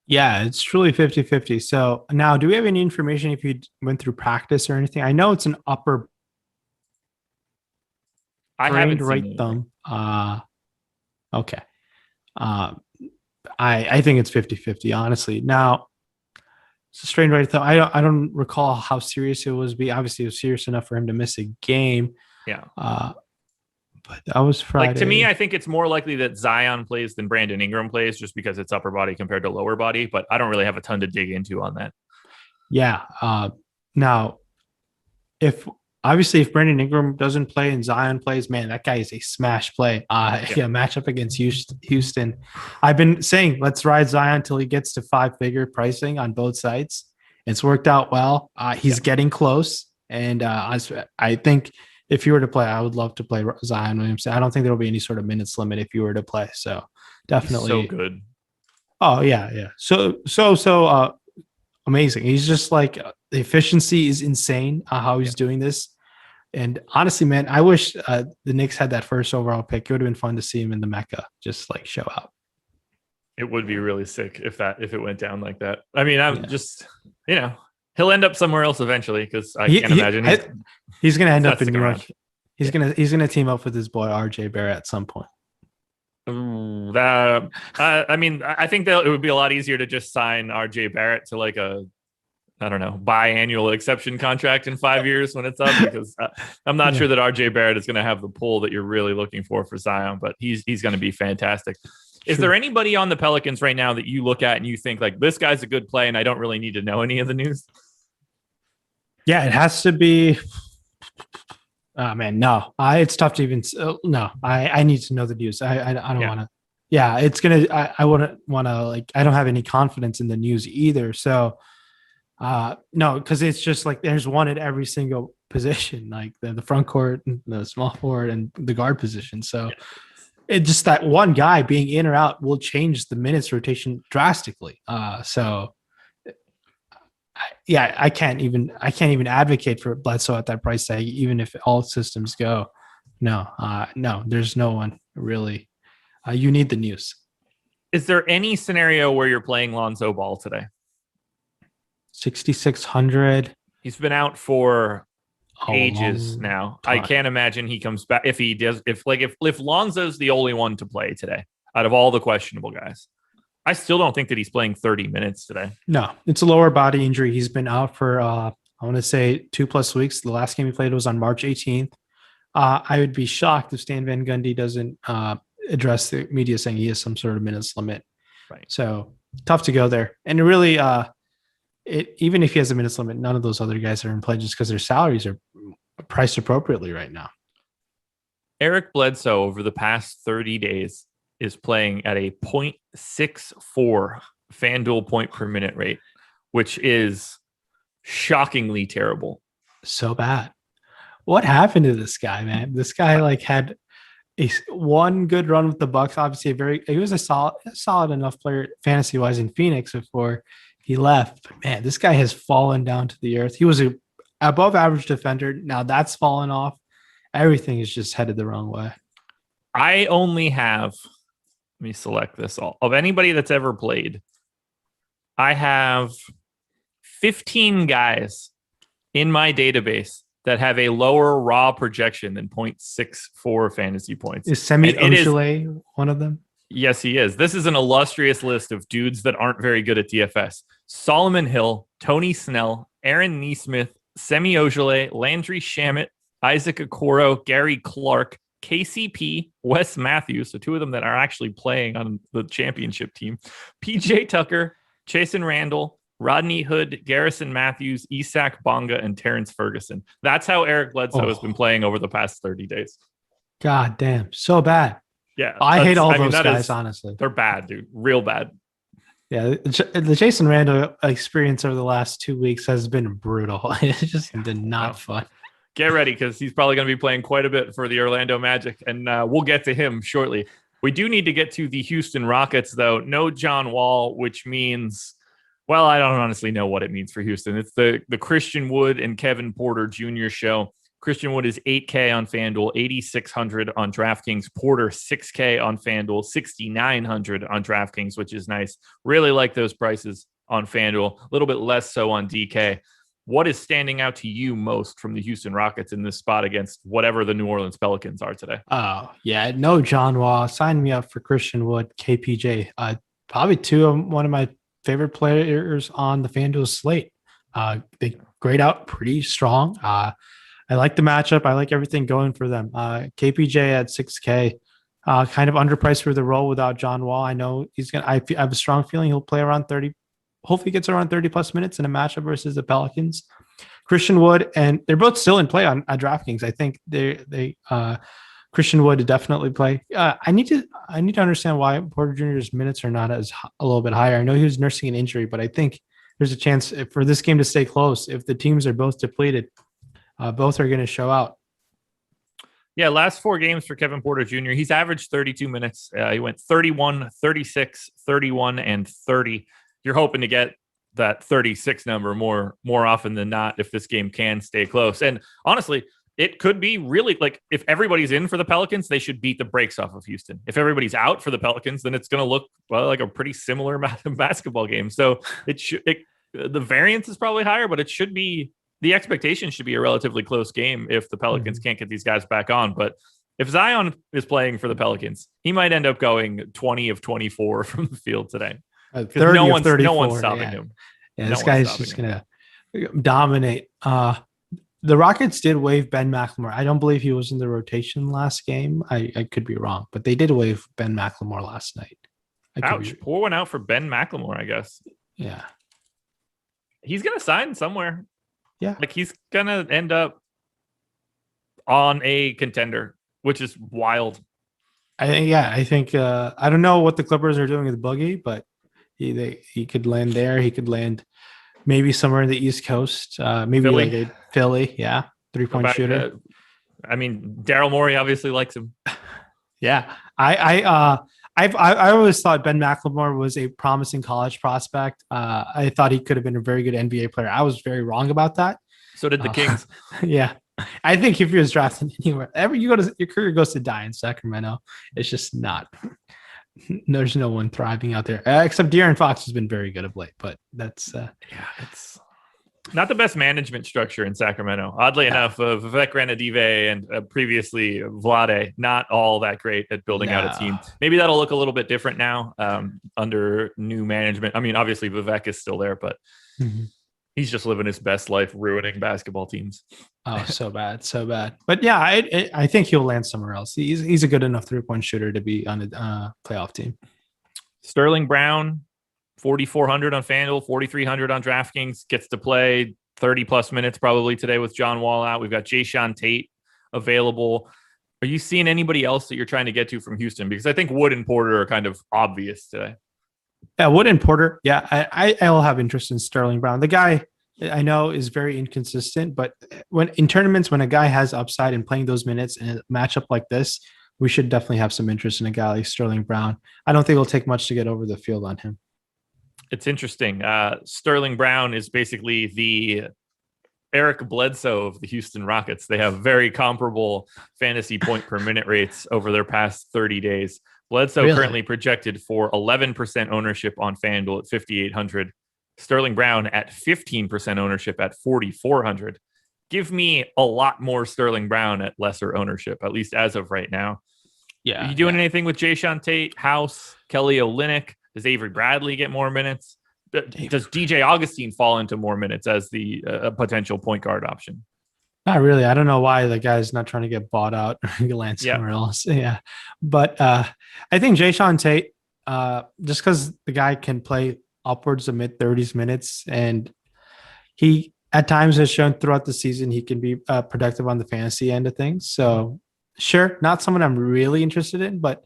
Yeah, it's truly 50-50. So now, do we have any information if you went through practice or anything? I know it's an upper I haven't right thumb. Okay. I think it's 50-50, honestly. Now, it's a strained right thumb. I don't recall how serious it was. Obviously, it was serious enough for him to miss a game. Yeah. But that was Friday. Like, to me, I think it's more likely that Zion plays than Brandon Ingram plays, just because it's upper body compared to lower body. But I don't really have a ton to dig into on that. Yeah. Now, if Brandon Ingram doesn't play and Zion plays, man, that guy is a smash play. Matchup against Houston. I've been saying let's ride Zion until he gets to 5-figure pricing on both sides. It's worked out well. He's getting close, and I think. If you were to play, I would love to play Zion Williamson. I don't think there will be any sort of minutes limit if you were to play. So definitely. He's so good. Oh yeah. So amazing. He's just like, the efficiency is insane how he's doing this. And honestly, man, I wish the Knicks had that first overall pick. It would have been fun to see him in the Mecca, just like show out. It would be really sick if it went down like that. I mean, just, he'll end up somewhere else eventually, because I can't imagine he's going to end up in New York. He's going to team up with his boy RJ Barrett at some point. I mean, I think that it would be a lot easier to just sign RJ Barrett to like a, I don't know, biannual exception contract in 5 years when it's up, because I'm not sure that RJ Barrett is going to have the pull that you're really looking for Zion, but he's going to be fantastic. Is there anybody on the Pelicans right now that you look at and you think like, this guy's a good play and I don't really need to know any of the news? Yeah, it has to be. Oh man, no. It's tough to even. No, I need to know the news. I don't want to. Yeah, it's gonna. I wouldn't want to, like. I don't have any confidence in the news either. So, no, because it's just like there's one at every single position, like the front court, the small forward, and the guard position. So, it's just that one guy being in or out will change the minutes rotation drastically. I can't even advocate for Bledsoe at that price tag, even if all systems go. No, there's no one really. You need the news. Is there any scenario where you're playing Lonzo Ball today? 6,600. He's been out for ages now. I can't imagine he comes back. If he does, if Lonzo's the only one to play today out of all the questionable guys, I still don't think that he's playing 30 minutes today. No, it's a lower body injury. He's been out for, I want to say 2+ weeks. The last game he played was on March 18th. I would be shocked if Stan Van Gundy doesn't address the media saying he has some sort of minutes limit. Right. So tough to go there. And really, even if he has a minutes limit, none of those other guys are in play just because their salaries are priced appropriately right now. Eric Bledsoe over the past 30 days is playing at a 0.64 FanDuel point per minute rate, which is shockingly terrible. So bad. What happened to this guy, man? This guy had one good run with the Bucks. Obviously, he was a solid enough player fantasy wise in Phoenix before he left. But man, this guy has fallen down to the earth. He was a above average defender. Now that's fallen off. Everything is just headed the wrong way. I only have, let me select this all of anybody that's ever played. I have 15 guys in my database that have a lower raw projection than 0.64 fantasy points. Is Semi Ojeleye one of them? Yes, he is. This is an illustrious list of dudes that aren't very good at DFS. Solomon Hill, Tony Snell, Aaron Neesmith, Semi Ojeleye, Landry Shamet, Isaac Okoro, Gary Clark, KCP, Wes Matthews, so two of them that are actually playing on the championship team, PJ Tucker, Chasen Randall, Rodney Hood, Garrison Matthews, Isak Bonga, and Terrence Ferguson. That's how Eric Bledsoe has been playing over the past 30 days. God damn, so bad. Yeah. I hate all those guys, honestly. They're bad, dude. Real bad. Yeah, the Jason Randall experience over the last 2 weeks has been brutal. It's just been not fun. Get ready, because he's probably going to be playing quite a bit for the Orlando Magic, and we'll get to him shortly. We do need to get to the Houston Rockets, though. No John Wall, which means, well, I don't honestly know what it means for Houston. It's the Christian Wood and Kevin Porter Jr. show. Christian Wood is $8K on FanDuel, $8,600 on DraftKings. Porter, $6K on FanDuel, $6,900 on DraftKings, which is nice. Really like those prices on FanDuel. A little bit less so on DK. What is standing out to you most from the Houston Rockets in this spot against whatever the New Orleans Pelicans are today? Oh, yeah. No John Wall. Sign me up for Christian Wood, KPJ. Probably one of my favorite players on the FanDuel slate. They grade out pretty strong. I like the matchup. I like everything going for them. KPJ at 6K, kind of underpriced for the role without John Wall. I know I have a strong feeling he'll play around 30. Hopefully gets around 30 plus minutes in a matchup versus the Pelicans. Christian Wood, and they're both still in play on DraftKings. I think Christian Wood to definitely play. I need to understand why Porter Jr.'s minutes are not a little bit higher. I know he was nursing an injury, but I think there's a chance for this game to stay close. If the teams are both depleted, both are going to show out. Yeah, last 4 games for Kevin Porter Jr., he's averaged 32 minutes. He went 31, 36, 31, and 30. You're hoping to get that 36 number more often than not if this game can stay close. And honestly, it could be really like if everybody's in for the Pelicans, they should beat the brakes off of Houston. If everybody's out for the Pelicans, then it's going to look like a pretty similar basketball game. So the variance is probably higher, but the expectation should be a relatively close game if the Pelicans can't get these guys back on. But if Zion is playing for the Pelicans, he might end up going 20 of 24 from the field today. 30 no one's stopping him. Yeah, this guy's just going to dominate. The Rockets did waive Ben McLemore. I don't believe he was in the rotation last game. I could be wrong, but they did waive Ben McLemore last night. Ouch. Pour one out for Ben McLemore, I guess. Yeah. He's going to sign somewhere. Yeah. Like he's going to end up on a contender, which is wild. I think I don't know what the Clippers are doing with Boogie, but he could land there. He could land maybe somewhere in the East Coast. Maybe Philly. Yeah. 3-point shooter. I mean, Daryl Morey obviously likes him. Yeah. I always thought Ben McLemore was a promising college prospect. I thought he could have been a very good NBA player. I was very wrong about that. So did the Kings. Yeah. I think if he was drafted anywhere, your career goes to die in Sacramento. It's just not. There's no one thriving out there except De'Aaron Fox has been very good of late, but that's it's not the best management structure in Sacramento. Oddly enough, Vivek Ranadive and previously Vlade, not all that great at building out a team. Maybe that'll look a little bit different now under new management. I mean, obviously Vivek is still there, but he's just living his best life, ruining basketball teams. Oh, so bad. But yeah, I think he'll land somewhere else. He's a good enough 3-point shooter to be on a playoff team. Sterling Brown, 4,400 on FanDuel, 4,300 on DraftKings, gets to play 30 plus minutes probably today with John Wall out. We've got Jayshawn Tate available. Are you seeing anybody else that you're trying to get to from Houston? Because I think Wood and Porter are kind of obvious today. Yeah, Wood and Porter. Yeah, I'll have interest in Sterling Brown. The guy I know is very inconsistent, but when in tournaments, when a guy has upside and playing those minutes in a matchup like this, we should definitely have some interest in a guy like Sterling Brown. I don't think it'll take much to get over the field on him. It's interesting. Sterling Brown is basically the Eric Bledsoe of the Houston Rockets. They have very comparable fantasy point per minute rates over their past 30 days. Bledsoe currently projected for 11% ownership on FanDuel at 5,800. Sterling Brown at 15% ownership at 4,400. Give me a lot more Sterling Brown at lesser ownership, at least as of right now. Yeah. Are you doing anything with Jayshawn Tate, House, Kelly Olynyk? Does Avery Bradley get more minutes? Does DJ Augustine fall into more minutes as the potential point guard option? Not really. I don't know why the guy's not trying to get bought out or land somewhere else. Yeah. But I think Jayshawn Tate, just because the guy can play upwards of mid-30s minutes, and he at times has shown throughout the season he can be productive on the fantasy end of things. So sure, not someone I'm really interested in, but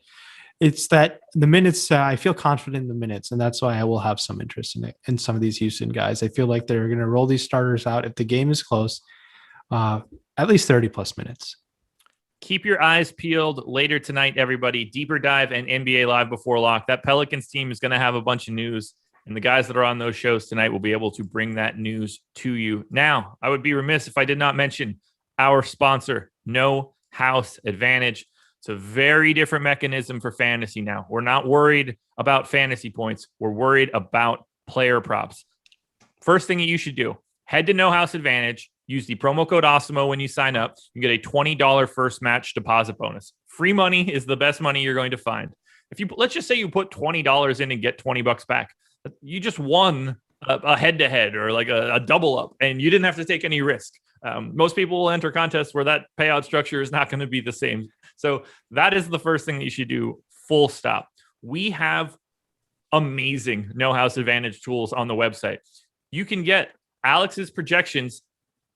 it's that the minutes, I feel confident in the minutes, and that's why I will have some interest in it. In some of these Houston guys, I feel like they're going to roll these starters out if the game is close, at least 30 plus minutes. Keep your eyes peeled later tonight, everybody. Deeper Dive and NBA Live Before Lock. That Pelicans team is going to have a bunch of news, and the guys that are on those shows tonight will be able to bring that news to you. Now, I would be remiss if I did not mention our sponsor, No House Advantage. It's a very different mechanism for fantasy now. We're not worried about fantasy points. We're worried about player props. First thing that you should do, head to No House Advantage. Use the promo code Awesemo when you sign up. You get a $20 first match deposit bonus. Free money is the best money you're going to find. If you let's just say you put $20 in and get $20 back, you just won a head-to-head or like a double up, and you didn't have to take any risk. Most people will enter contests where that payout structure is not going to be the same. So that is the first thing that you should do, full stop. We have amazing No House Advantage tools on the website. You can get Alex's projections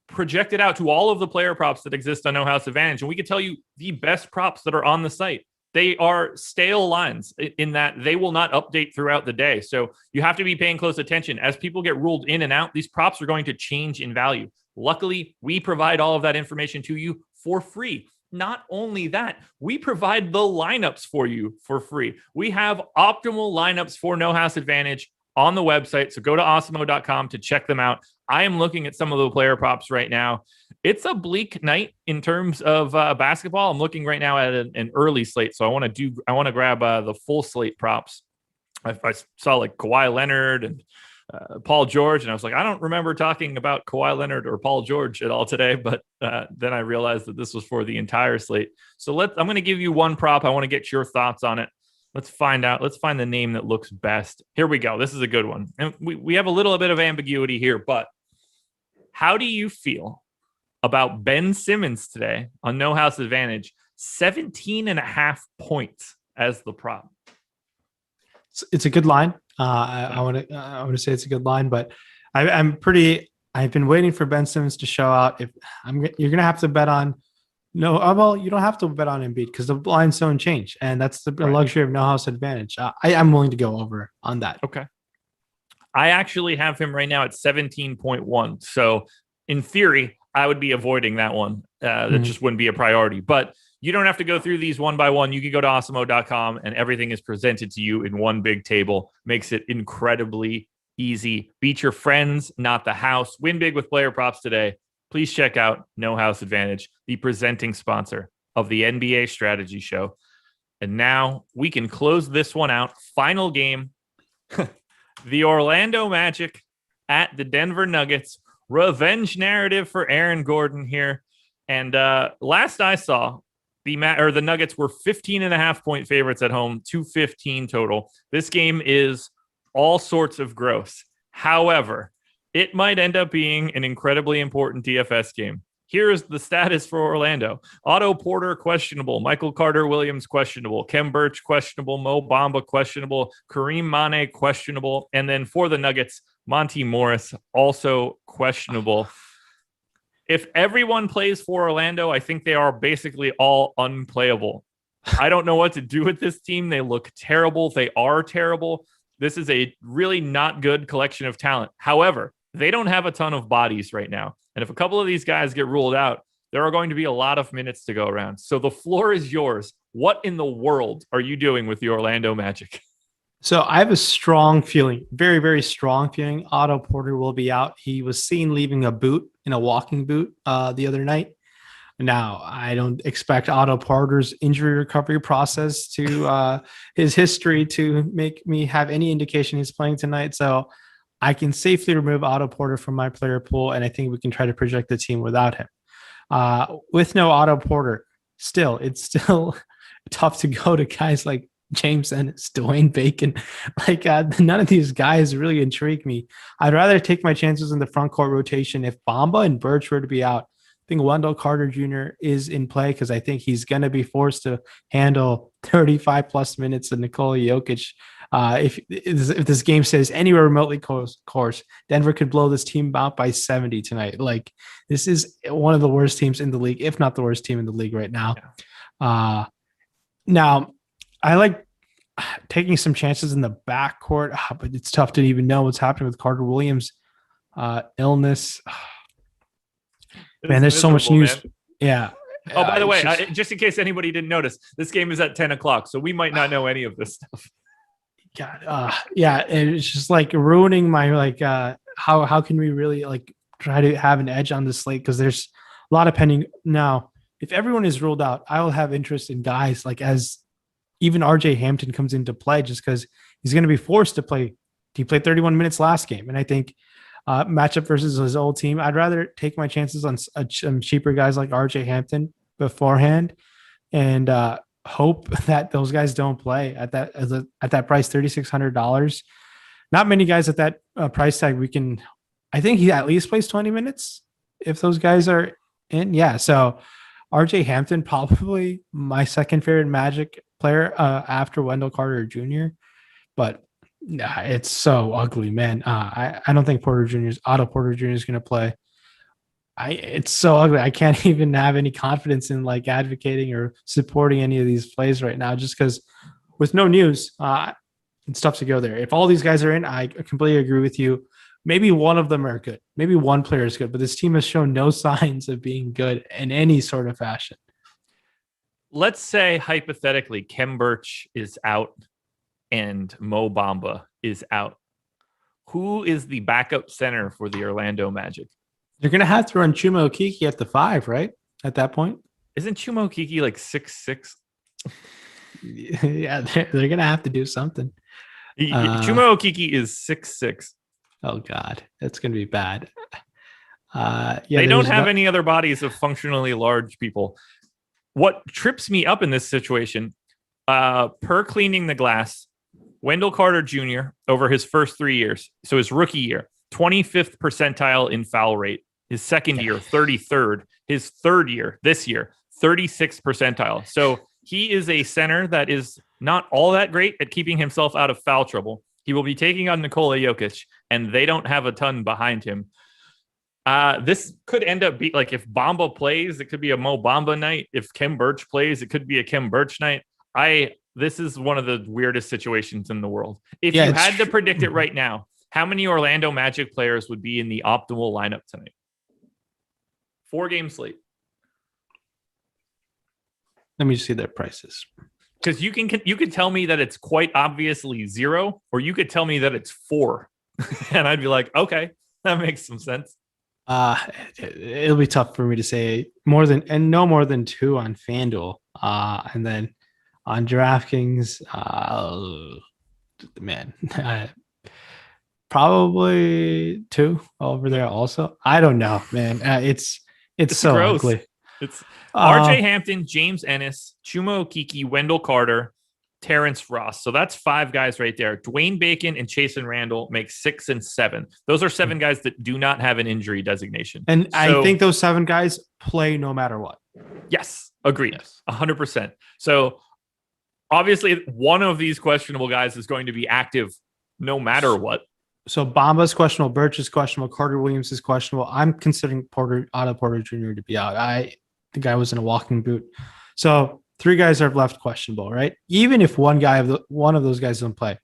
projected out to all of the player props that exist on No House Advantage, and we can tell you the best props that are on the site. They are stale lines in that they will not update throughout the day. So you have to be paying close attention. As people get ruled in and out, these props are going to change in value. Luckily, we provide all of that information to you for free. Not only that, we provide the lineups for you for free. We have optimal lineups for No House Advantage on the website. So go to awesemo.com to check them out. I am looking at some of the player props right now. It's a bleak night in terms of basketball. I'm looking right now at an early slate. So I want to grab the full slate props. I saw like Kawhi Leonard and Paul George, and I was like, I don't remember talking about Kawhi Leonard or Paul George at all today, but then I realized that this was for the entire slate. So I'm going to give you one prop. I want to get your thoughts on it. Let's find the name that looks best. Here we go. This is a good one. And we have a little bit of ambiguity here, but how do you feel about Ben Simmons today on No House Advantage? 17.5 points as the prop. It's a good line. I want to say it's a good line, but I've been waiting for Ben Simmons to show out. You're going to have to bet on you don't have to bet on Embiid because the lines don't change, and that's the luxury of No House Advantage. I'm willing to go over on that. Okay. I actually have him right now at 17.1. So in theory, I would be avoiding that one. That just wouldn't be a priority, but you don't have to go through these one by one. You can go to awesemo.com and everything is presented to you in one big table. Makes it incredibly easy. Beat your friends, not the house. Win big with player props today. Please check out No House Advantage, the presenting sponsor of the NBA Strategy Show. And now we can close this one out. Final game. The Orlando Magic at the Denver Nuggets. Revenge narrative for Aaron Gordon here. And last I saw, the Nuggets were 15.5 point favorites at home, 215 total. This game is all sorts of gross. However, it might end up being an incredibly important DFS game. Here is the status for Orlando. Otto Porter, questionable. Michael Carter-Williams, questionable. Kem Birch, questionable. Mo Bamba, questionable. Kareem Mane, questionable. And then for the Nuggets, Monty Morris, also questionable. If everyone plays for Orlando, I think they are basically all unplayable. I don't know what to do with this team. They look terrible. They are terrible. This is a really not good collection of talent. However, they don't have a ton of bodies right now. And if a couple of these guys get ruled out, there are going to be a lot of minutes to go around. So the floor is yours. What in the world are you doing with the Orlando Magic? So I have a strong feeling, very, very strong feeling Otto Porter will be out. He was seen leaving a boot in a walking boot the other night. Now, I don't expect Otto Porter's injury recovery process to his history to make me have any indication he's playing tonight. So I can safely remove Otto Porter from my player pool, and I think we can try to project the team without him. With no Otto Porter, it's still tough to go to guys like James Ennis, Dwayne Bacon. None of these guys really intrigue me. I'd rather take my chances in the front court rotation. If Bamba and Birch were to be out, I think Wendell Carter Jr. is in play because I think he's going to be forced to handle 35 plus minutes of Nikola Jokic. If this game stays anywhere remotely close, Denver could blow this team out by 70 tonight. This is one of the worst teams in the league, if not the worst team in the league right now. Yeah. Now, I like taking some chances in the backcourt, but it's tough to even know what's happening with Carter Williams' illness. Man, there's so much news. Man. Yeah. Oh, by the way, just in case anybody didn't notice, this game is at 10 o'clock, so we might not know any of this stuff. God, yeah, it's just ruining my how can we really try to have an edge on the slate because there's a lot of pending now. If everyone is ruled out, I will have interest in guys as even RJ Hampton comes into play just because he's going to be forced to play. He played 31 minutes last game, and I think matchup versus his old team, I'd rather take my chances on some cheaper guys like RJ Hampton beforehand and hope that those guys don't play at that price, $3,600. Not many guys at that price tag. I think he at least plays 20 minutes if those guys are in. Yeah. So RJ Hampton, probably my second favorite Magic player after Wendell Carter Jr. But it's so ugly, man. I don't think Otto Porter Jr. is going to play. It's so ugly. I can't even have any confidence in advocating or supporting any of these plays right now, just because with no news, it's tough to go there. If all these guys are in, I completely agree with you. Maybe one of them are good. Maybe one player is good, but this team has shown no signs of being good in any sort of fashion. Let's say hypothetically, Kem Birch is out and Mo Bamba is out. Who is the backup center for the Orlando Magic? You're going to have to run Chuma Okeke at the 5, right? At that point? Isn't Chuma Okeke 6'6"? Yeah, they're going to have to do something. Chuma Okeke is 6'6". Oh, God. That's going to be bad. They don't have any other bodies of functionally large people. What trips me up in this situation, per Cleaning the Glass, Wendell Carter Jr. over his first 3 years, so his rookie year, 25th percentile in foul rate. His second year, 33rd. His third year, this year, 36th percentile. So he is a center that is not all that great at keeping himself out of foul trouble. He will be taking on Nikola Jokic, and they don't have a ton behind him. This could end up being if Bamba plays, it could be a Mo Bamba night. If Kem Birch plays, it could be a Kem Birch night. This is one of the weirdest situations in the world. If you had to predict it right now, how many Orlando Magic players would be in the optimal lineup tonight? 4-game slate. Let me just see their prices. Because you could tell me that it's quite obviously 0, or you could tell me that it's 4, and I'd be like, okay, that makes some sense. It'll be tough for me to say no more than 2 on FanDuel, and then on DraftKings, man. Probably 2 over there also. I don't know, man. It's so gross. Ugly. It's RJ Hampton, James Ennis, Chuma Okeke, Wendell Carter, Terrence Ross. So that's 5 guys right there. Dwayne Bacon and Chasson Randall make 6 and 7. Those are 7 guys that do not have an injury designation. And I think those 7 guys play no matter what. Yes, agreed. Yes. 100%. So obviously one of these questionable guys is going to be active no matter what. So Bamba's questionable, Birch is questionable, Carter Williams is questionable. I'm considering Otto Porter Jr. to be out. The guy was in a walking boot. So 3 guys are left questionable, right? Even if one of those guys don't play,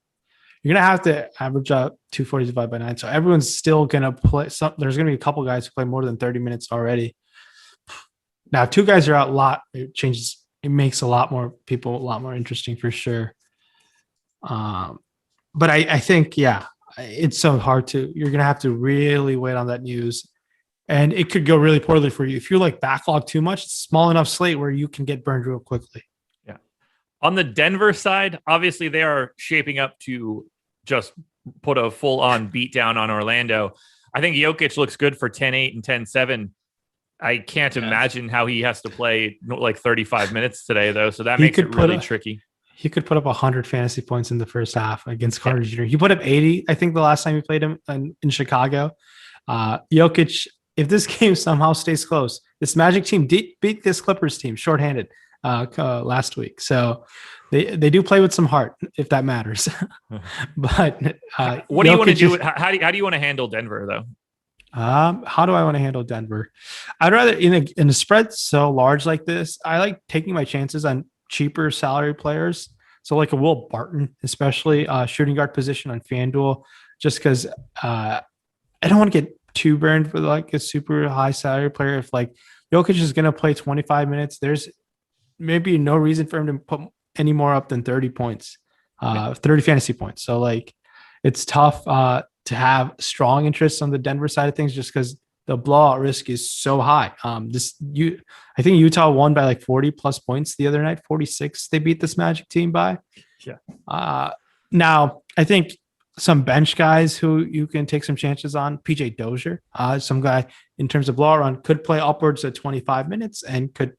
you're gonna have to average out 240 divided by 9. So everyone's still gonna play. There's gonna be a couple guys who play more than 30 minutes already. Now, if 2 guys are out, it changes. It makes a lot more people a lot more interesting for sure. But I think, yeah, it's so hard to. You're gonna have to really wait on that news, and it could go really poorly for you if you're like backlogged too much. It's a small enough slate where you can get burned real quickly. Yeah. On the Denver side, obviously they are shaping up to just put a full-on beat down on Orlando. I think Jokic looks good for 10-8 and 10-7. I can't imagine how he has to play like 35 minutes today, though. So that makes it really tricky. He could put up 100 fantasy points in the first half against Carter Jr. He put up 80, I think, the last time he played him in Chicago. Jokic, if this game somehow stays close, this Magic team beat this Clippers team shorthanded last week. So they do play with some heart, if that matters. But what do you want to do? How do you want to handle Denver, though? How do I want to handle Denver? I'd rather in a spread so large like this, I like taking my chances on cheaper salary players. So like a Will Barton, especially shooting guard position on FanDuel, just because I don't want to get too burned for like a super high salary player. If like Jokic is going to play 25 minutes, there's maybe no reason for him to put any more up than 30 points, 30 fantasy points. So like it's tough to have strong interest on the Denver side of things just because the blowout risk is so high. I think Utah won by like 40 plus points the other night, 46. They beat this Magic team by. Yeah. Now I think some bench guys who you can take some chances on, PJ Dozier, some guy in terms of blowout run could play upwards of 25 minutes and could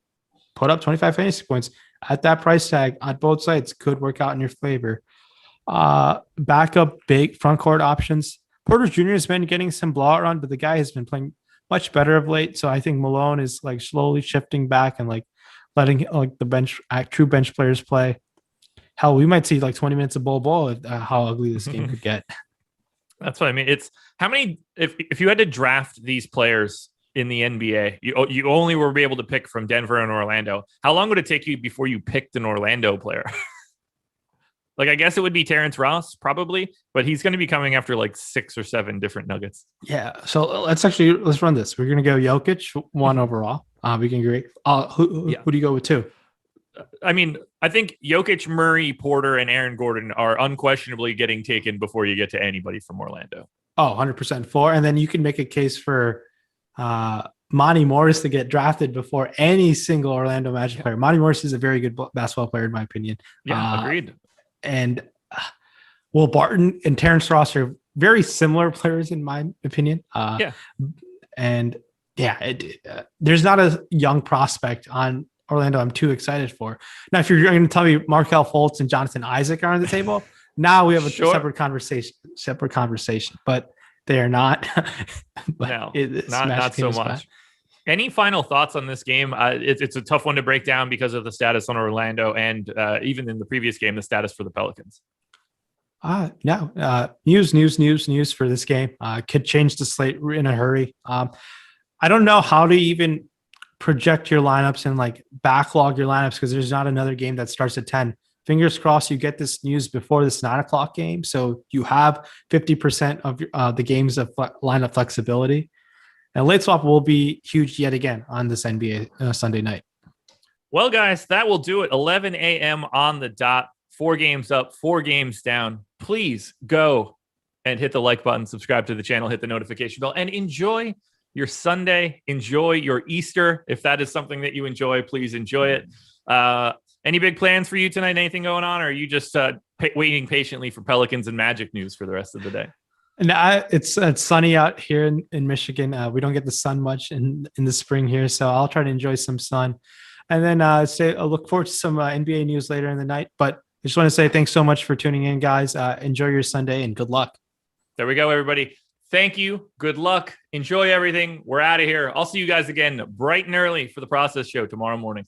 put up 25 fantasy points at that price tag on both sides could work out in your favor. Backup big front court options. Porter Jr. has been getting some blowout run, but the guy has been playing much better of late. So I think Malone is like slowly shifting back and like letting like the true bench players play. Hell, we might see like 20 minutes of ball how ugly this game could get. That's what I mean. It's how many, if you had to draft these players in the NBA, you only were able to pick from Denver and Orlando. How long would it take you before you picked an Orlando player? Like, I guess it would be Terrence Ross probably, but he's going to be coming after like 6 or 7 different Nuggets. Yeah. So let's run this. We're going to go Jokic 1 overall. We can agree. Who do you go with 2? I mean, I think Jokic, Murray, Porter, and Aaron Gordon are unquestionably getting taken before you get to anybody from Orlando. Oh, 100% 4. And then you can make a case for Monty Morris to get drafted before any single Orlando Magic player. Monty Morris is a very good basketball player, in my opinion. Yeah, agreed. And Will Barton and Terrence Ross are very similar players, in my opinion. There's not a young prospect on Orlando I'm too excited for. Now, if you're going to tell me Markelle Fultz and Jonathan Isaac are on the table, now we have a separate conversation, but they are not. But no, not so much. Bad. Any final thoughts on this game? It's a tough one to break down because of the status on Orlando and even in the previous game, the status for the Pelicans. News for this game. Could change the slate in a hurry. I don't know how to even project your lineups and like backlog your lineups because there's not another game that starts at 10. Fingers crossed you get this news before this 9:00 game. So you have 50% of the games of lineup flexibility. And late swap will be huge yet again on this NBA Sunday night. Well, guys, that will do it. 11 a.m. on the dot. 4 games up, 4 games down. Please go and hit the like button, subscribe to the channel, hit the notification bell, and enjoy your Sunday. Enjoy your Easter. If that is something that you enjoy, please enjoy it. Any big plans for you tonight? Anything going on? Or are you just waiting patiently for Pelicans and Magic news for the rest of the day? And it's sunny out here in Michigan. We don't get the sun much in the spring here, so I'll try to enjoy some sun. And then I look forward to some NBA news later in the night. But I just want to say thanks so much for tuning in, guys. Enjoy your Sunday and good luck. There we go, everybody. Thank you. Good luck. Enjoy everything. We're out of here. I'll see you guys again bright and early for the Process Show tomorrow morning.